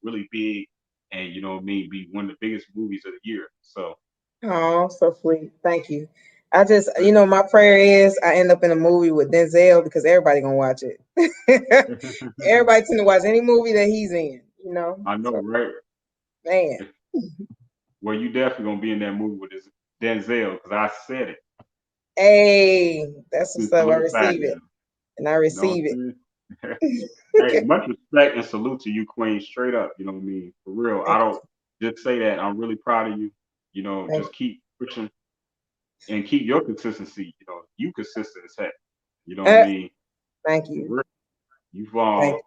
really big and what I mean be one of the biggest movies of the year so Oh, so sweet. Thank you. I just, uh, my prayer is I end up in a movie with Denzel because everybody gonna watch it. Everybody tend to watch any movie that he's in, I know So, right man, well you definitely gonna be in that movie with this Denzel because I said it hey, that's it's what's up. I solidified receive it, now and I you know receive what it. I'm saying hey much respect and salute to you queen straight up what I mean for real I Thank don't just say that I'm really proud of you thank just keep pushing and keep your consistency you consistent as heck what I uh, mean thank for you. real. You've Thank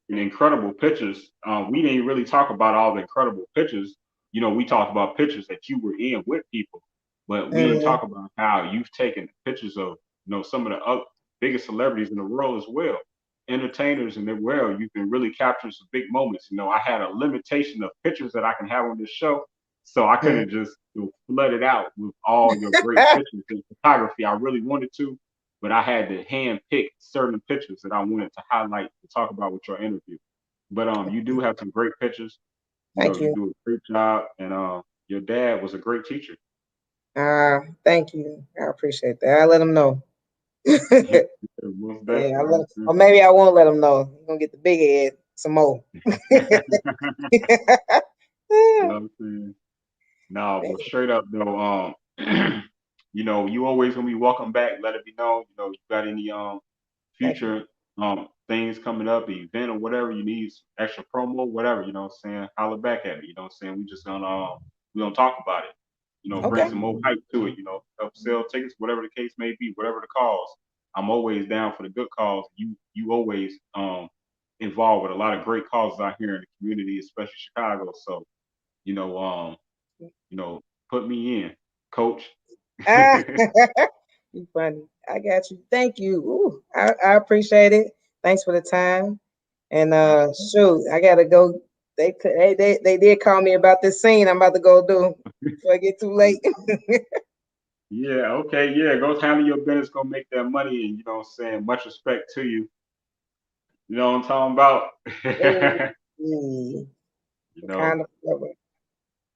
taken incredible pictures. We didn't really talk about all the incredible pictures. We talked about pictures that you were in with people, but we didn't you. talk about how you've taken pictures of some of the biggest celebrities in the world as well, entertainers in the world. You've been really capturing some big moments. I had a limitation of pictures that I can have on this show, so I Mm. couldn't just flood it out with all your great pictures and photography. I really wanted to, but I had to hand pick certain pictures that I wanted to highlight to talk about with your interview. But you do have some great pictures. Thank You you. do a great job, and your dad was a great teacher. Thank you. I appreciate that. I let him know. Yeah, most Yeah, I definitely. let, or maybe I won't let him know. He's gonna get the big head some more. You know what I'm saying? No, Man, but straight up though, you always gonna be welcome back. Let it be known. You got any thank you. future things coming up, an event or whatever you need, extra promo, whatever, what I'm saying, holler back at me, what I'm saying? We gonna talk about it. Bring Okay. some more hype to it, help sell tickets, whatever the case may be, whatever the cause. I'm always down for the good cause. You always involved with a lot of great causes out here in the community, especially Chicago. So, you know, um, you know, put me in, coach. Ah, you funny. I got you. Thank you. Ooh, I appreciate it. Thanks for the time. And shoot, I gotta go. They did call me about this scene. I'm about to go do before I get too late. Yeah, okay, yeah. Go handle your business, go make that money, and what I'm saying, much respect to you. You know what I'm talking Ooh, about? you know, kind of clever.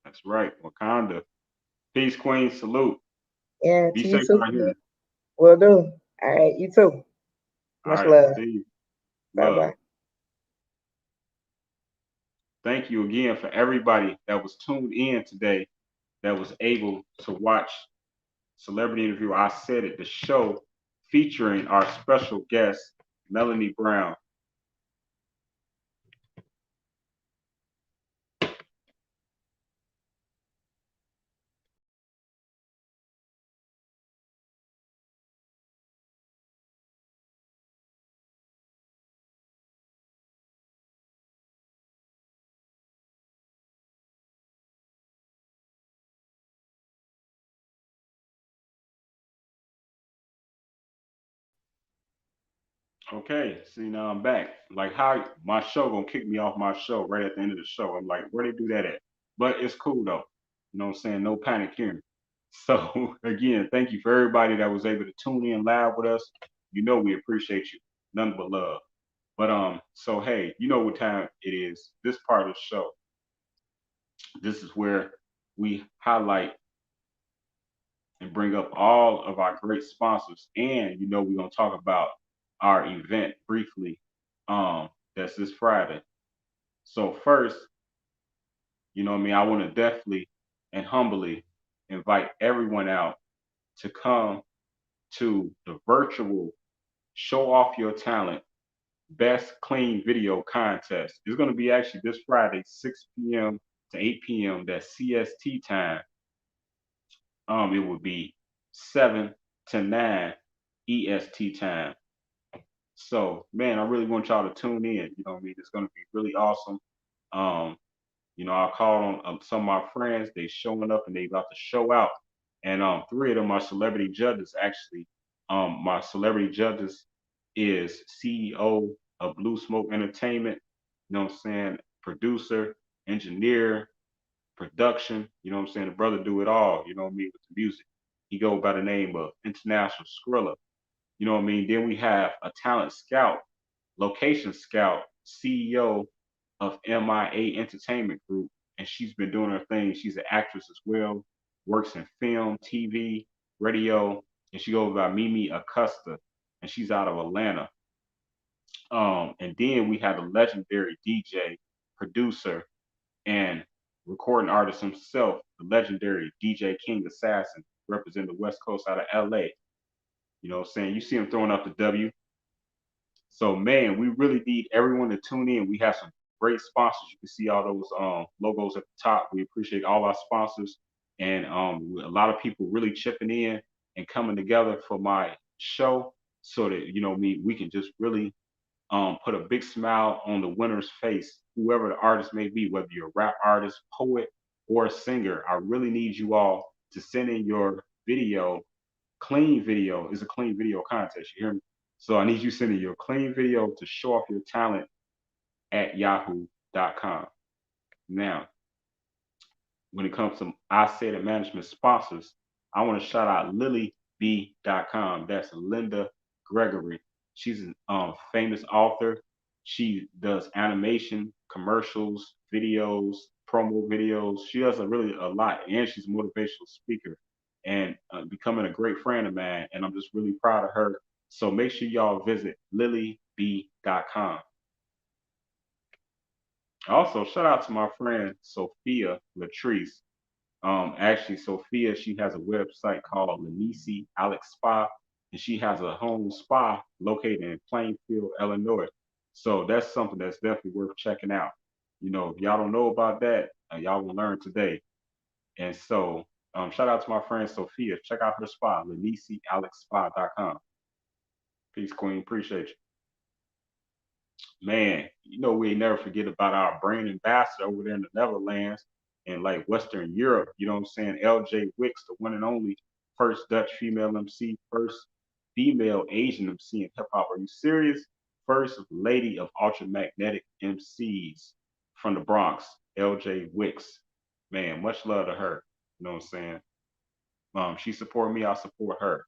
that's right. Wakanda. Peace, Queen. Salute. Yeah, Be to you safe too. out here. Will do. All right, you too. All Much right. love. See you. Bye Love. bye. Thank you again for everybody that was tuned in today, that was able to watch Celebrity Interview. I said it, the show featuring our special guest, Melanie Brown. Okay, see now I'm back. Like how my show gonna kick me off my show right at the end of the show. I'm like, where they do that at? But it's cool though. You know what I'm saying? No panic here. So again, thank you for everybody that was able to tune in live with us. We appreciate you. Nothing but love. But so hey, you know what time it is. This part of the show. This is where we highlight and bring up all of our great sponsors. And we're gonna talk about our event briefly. That's this Friday. So first, what I mean, I want to definitely and humbly invite everyone out to come to the virtual Show Off Your Talent Best Clean Video Contest. It's going to be actually this Friday, 6 p.m. to 8 p.m. That's CST time. It would be 7 to 9 EST time. So, man, I really want y'all to tune in. You know what I mean? It's going to be really awesome. Um, I called on some of my friends. They showing up and they about to show out. And three of them are celebrity judges. Actually, my celebrity judges is CEO of Blue Smoke Entertainment. You know what I'm saying? Producer, engineer, production. You know what I'm saying? The brother do it all. You know what I mean with the music. He go by the name of International Skrilla. You know what I mean? Then we have a talent scout, location scout, CEO of MIA Entertainment Group, and she's been doing her thing. She's an actress as well, works in film, TV, radio, and she goes by Mimi Acosta, and she's out of Atlanta. And then we have the legendary DJ, producer, and recording artist himself, the legendary DJ King Assassin, representing the West Coast out of LA. You know what I'm saying? You see him throwing up the W. So man, we really need everyone to tune in. We have some great sponsors. You can see all those logos at the top. We appreciate all our sponsors and a lot of people really chipping in and coming together for my show so that we can just really put a big smile on the winner's face, whoever the artist may be, whether you're a rap artist, poet, or a singer. I really need you all to send in your video, clean video. It's a clean video contest. You hear me? So I need you sending your clean video to show off your talent at yahoo.com. Now, when it comes to I Said It Management sponsors, I want to shout out LilyB.com. That's Linda Gregory. She's a famous author. She does animation, commercials, videos, promo videos. She does a lot, and she's a motivational speaker and becoming a great friend of mine. And I'm just really proud of her. So make sure y'all visit LilyB.com. Also, shout out to my friend Sophia Latrice. Actually, Sophia, she has a website called Lanisi Alex Spa, and she has a home spa located in Plainfield, Illinois. So that's something that's definitely worth checking out. If y'all don't know about that, y'all will learn today. And so, shout out to my friend Sophia. Check out her spa, LanisiAlexSpa.com. Peace, Queen. Appreciate you. Man, we ain't never forget about our brand ambassador over there in the Netherlands and like Western Europe. You know what I'm saying? LJ Wicks, the one and only first Dutch female MC, first female Asian MC in hip hop. Are you serious? First lady of ultramagnetic MCs from the Bronx, LJ Wicks. Man, much love to her. You know what I'm saying? She support me, I support her.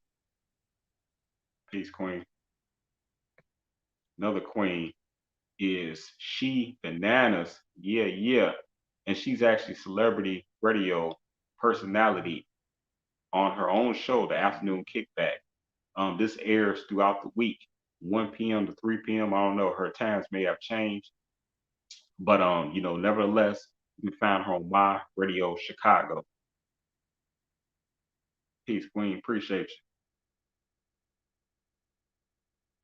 Peace, Queen. Another queen is She Bananas. Yeah, yeah. And she's actually celebrity radio personality on her own show, The Afternoon Kickback. This airs throughout the week, 1 p.m. to 3 p.m. I don't know. Her times may have changed. But nevertheless, you can find her on My Radio Chicago. Peace, Queen. Appreciate you.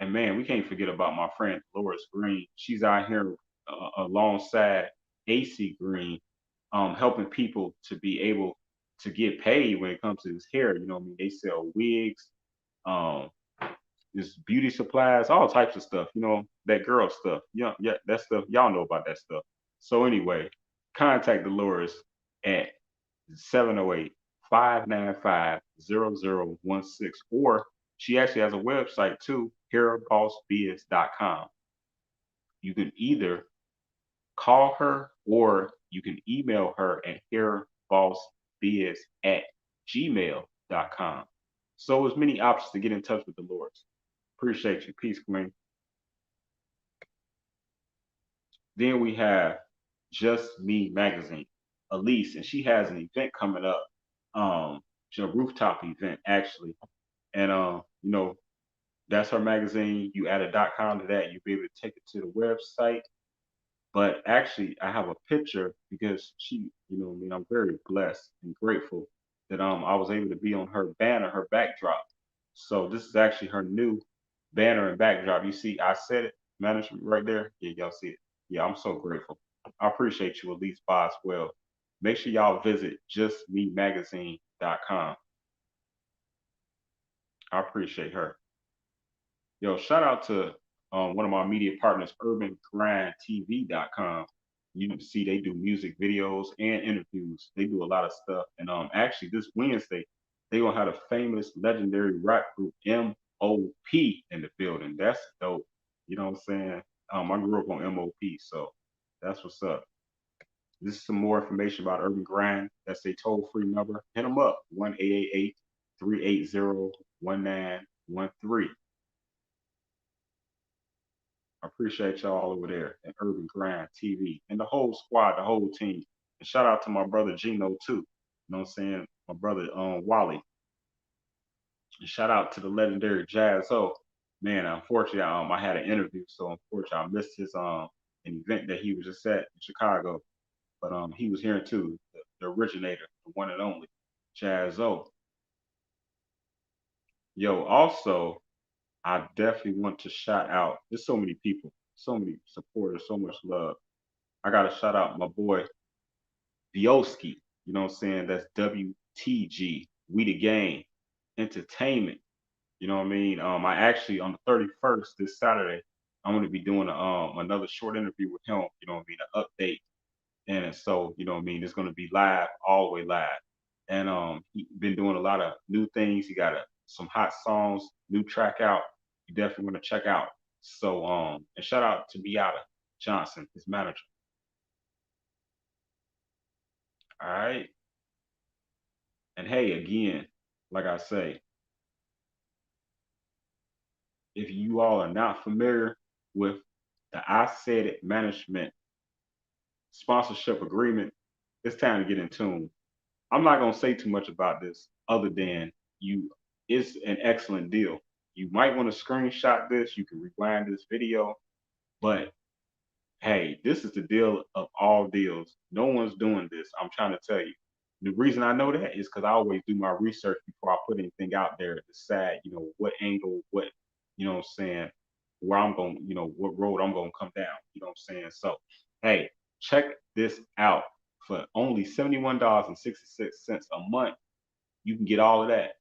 And man, we can't forget about my friend Dolores Green. She's out here alongside AC Green, helping people to be able to get paid when it comes to this hair. You know what I mean? They sell wigs, um, this beauty supplies, all types of stuff. That girl stuff. Yeah, yeah, that stuff. Y'all know about that stuff. So anyway, contact Dolores at 708-595-0016, or she actually has a website too, hairbossbiz.com. You can either call her or you can email her at hairbossbiz@gmail.com. So there's many options to get in touch with Dolores. Appreciate you. Peace, Queen. Then we have Just Me Magazine, Elise, and she has an event coming up. It's a rooftop event actually. And that's her magazine. You add a .com to that, you'll be able to take it to the website. But actually, I have a picture because she, what I mean, I'm very blessed and grateful that I was able to be on her banner, her backdrop. So this is actually her new banner and backdrop. You see, I said it, management right there. Yeah, y'all see it. Yeah, I'm so grateful. I appreciate you, Elise Boswell. Make sure y'all visit justmemagazine.com. I appreciate her. Yo, shout out to one of my media partners, UrbanGrindTV.com. You see they do music videos and interviews. They do a lot of stuff. And actually this Wednesday, they gonna have a famous legendary rap group MOP in the building. That's dope. You know what I'm saying? I grew up on MOP, so that's what's up. This is some more information about Urban Grind. That's a toll free number. Hit them up 1-888-380-1913. I appreciate y'all over there at Urban Grind TV and the whole squad, the whole team. And shout out to my brother Gino too. You know what I'm saying? My brother Wally. And shout out to the legendary Jazz O. Man, unfortunately, I had an interview, so unfortunately I missed his an event that he was just at in Chicago. But he was here too, the originator, the one and only, Jazz O. Yo, also, I definitely want to shout out. There's so many people, so many supporters, so much love. I gotta shout out my boy Bioski. You know what I'm saying? That's WTG. We the Game Entertainment. You know what I mean? I actually on the 31st this Saturday, I'm gonna be doing another short interview with him. You know what I mean? An update. And so, you know what I mean, it's gonna be live, all the way live. And he been doing a lot of new things. He got some hot songs, new track out. You definitely want to check out. So and shout out to Beata Johnson, his manager. All right. And hey, again, like I say, if you all are not familiar with the I Said It management sponsorship agreement, it's time to get in tune. I'm not gonna say too much about this other than you it's an excellent deal. You might want to screenshot this, you can rewind this video, but hey, this is the deal of all deals. No one's doing this. I'm trying to tell you. The reason I know that is because I always do my research before I put anything out there to decide, what angle, what, I'm saying, where I'm going, what road I'm going to come down. You know what I'm saying? So, hey, check this out. For only $71.66 a month, you can get all of that.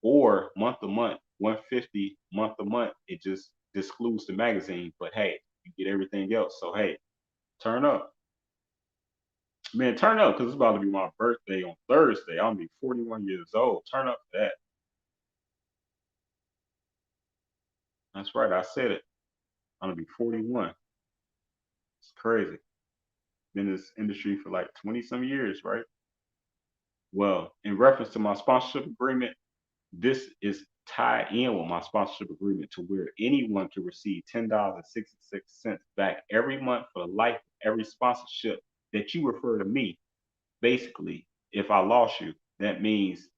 Or month to month, 150 month to month, it just excludes the magazine. But hey, you get everything else. So hey, turn up. Man, turn up because it's about to be my birthday on Thursday. I'll be 41 years old. Turn up for that. That's right. I said it. I'm going to be 41. It's crazy. Been in this industry for like 20 some years, right? Well, in reference to my sponsorship agreement, this is tied in with my sponsorship agreement to where anyone can receive $10.66 back every month for the life of every sponsorship that you refer to me. Basically, if I lost you, that means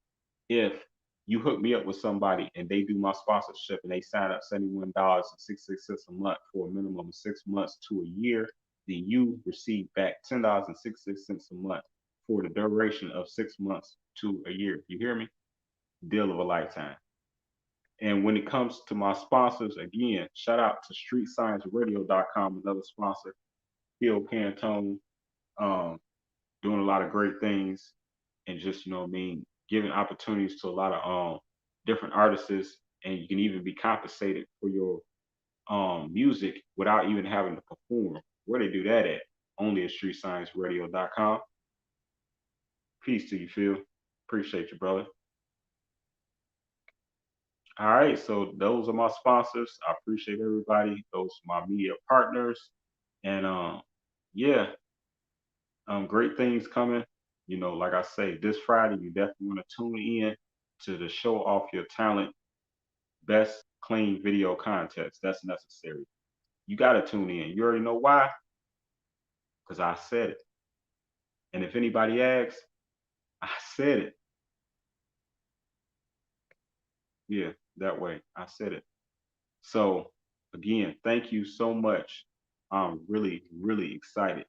if you hook me up with somebody and they do my sponsorship and they sign up $71.66 a month for a minimum of 6 months to a year, then you receive back $10.66 a month for the duration of 6 months to a year. You hear me? Deal of a lifetime. And when it comes to my sponsors, again, shout out to StreetScienceRadio.com, another sponsor, Phil Cantone, um, doing a lot of great things and just, giving opportunities to a lot of different artists, and you can even be compensated for your music without even having to perform. Where they do that at? Only at StreetScienceRadio.com. Peace to you, Phil. Appreciate you, brother. All right, so those are my sponsors. I appreciate everybody. Those are my media partners, and yeah, great things coming. Like I say, this Friday, you definitely want to tune in to the Show Off Your Talent Best Clean Video Contest. That's necessary. You got to tune in. You already know why? Because I said it. And if anybody asks, I said it. Yeah, that way. I said it. So, again, thank you so much. I'm really, really excited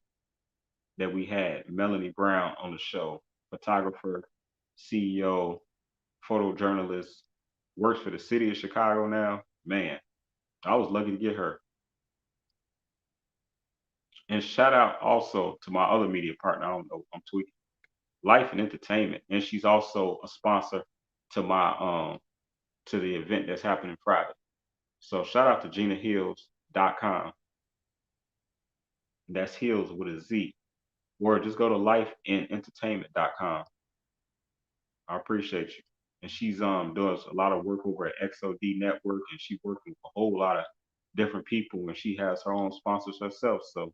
that we had Melanie Brown on the show, photographer, CEO, photojournalist, works for the city of Chicago now. Man, I was lucky to get her. And shout out also to my other media partner. I don't know, I'm tweaking. Life and Entertainment. And she's also a sponsor to my to the event that's happening Friday. So shout out to GinaHills.com. That's Heels with a Z. Or just go to lifeinentertainment.com. I appreciate you. And she's does a lot of work over at XOD Network, and she's working with a whole lot of different people, and she has her own sponsors herself. So,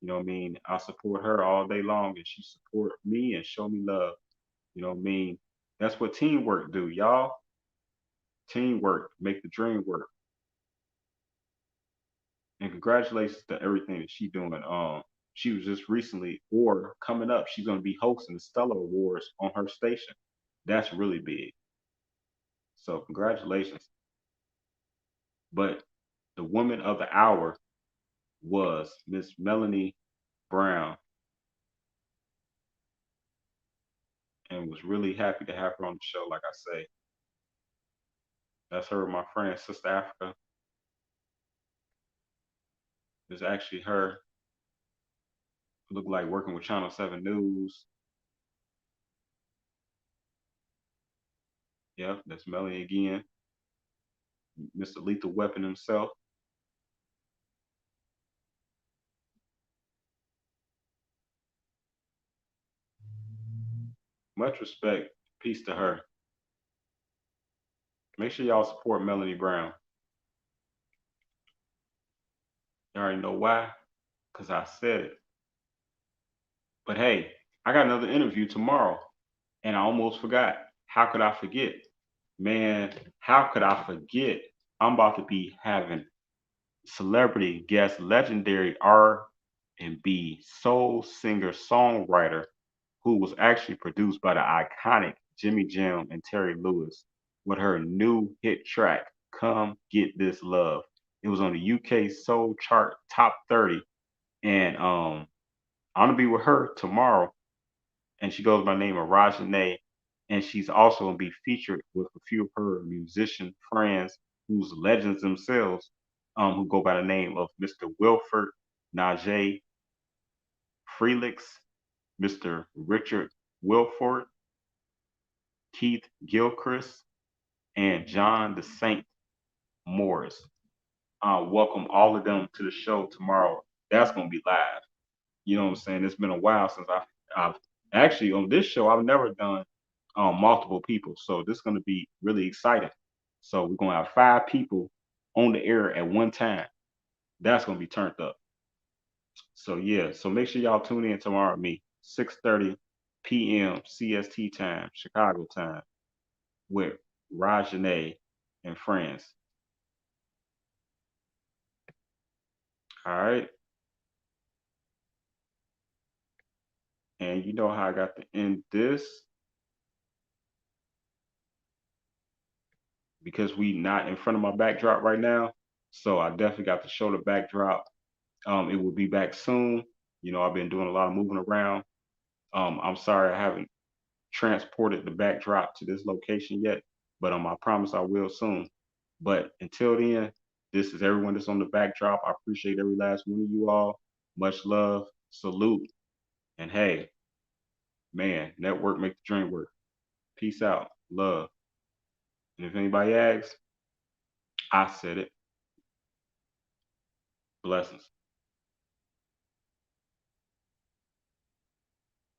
you know what I mean? I support her all day long, and she support me and show me love. You know what I mean? That's what teamwork do, y'all. Teamwork make the dream work. And congratulations to everything that she's doing. She was just recently or coming up, she's gonna be hosting the Stellar Awards on her station. That's really big. So congratulations. But the woman of the hour was Miss Melanie Brown, and was really happy to have her on the show. Like I say, that's her, my friend, Sister Africa. Is actually her. Looked like working with Channel 7 News. Yep, that's Melanie again. Mr. Lethal Weapon himself. Much respect. Peace to her. Make sure y'all support Melanie Brown. You already know why? Because I said it. But hey, I got another interview tomorrow, and I almost forgot. How could I forget? Man, how could I forget? I'm about to be having celebrity guest legendary R&B soul singer songwriter who was actually produced by the iconic Jimmy Jam and Terry Lewis with her new hit track "Come Get This Love." It was on the UK Soul Chart Top 30, and I'm gonna be with her tomorrow, and she goes by the name of Rajane, and she's also gonna be featured with a few of her musician friends who's legends themselves, who go by the name of Mr. Wilford Najee Freelix, Mr. Richard Wilford, Keith Gilchrist, and John the Saint Morris. Welcome all of them to the show tomorrow. That's gonna be live. You know what I'm saying? It's been a while since I've actually on this show I've never done multiple people, so this is gonna be really exciting. So we're gonna have 5 people on the air at one time. That's gonna be turned up. So yeah, so make sure y'all tune in tomorrow with me, 6:30 p.m. CST time, Chicago time, with Rajane and friends. All right. And you know how I got to end this because we not in front of my backdrop right now. So I definitely got to show the backdrop. It will be back soon. You know, I've been doing a lot of moving around. I'm sorry I haven't transported the backdrop to this location yet, but I promise I will soon. But until then, this is everyone that's on the backdrop. I appreciate every last one of you all. Much love, salute, and hey, man, network make the dream work. Peace out, love. And if anybody asks, I said it. Blessings.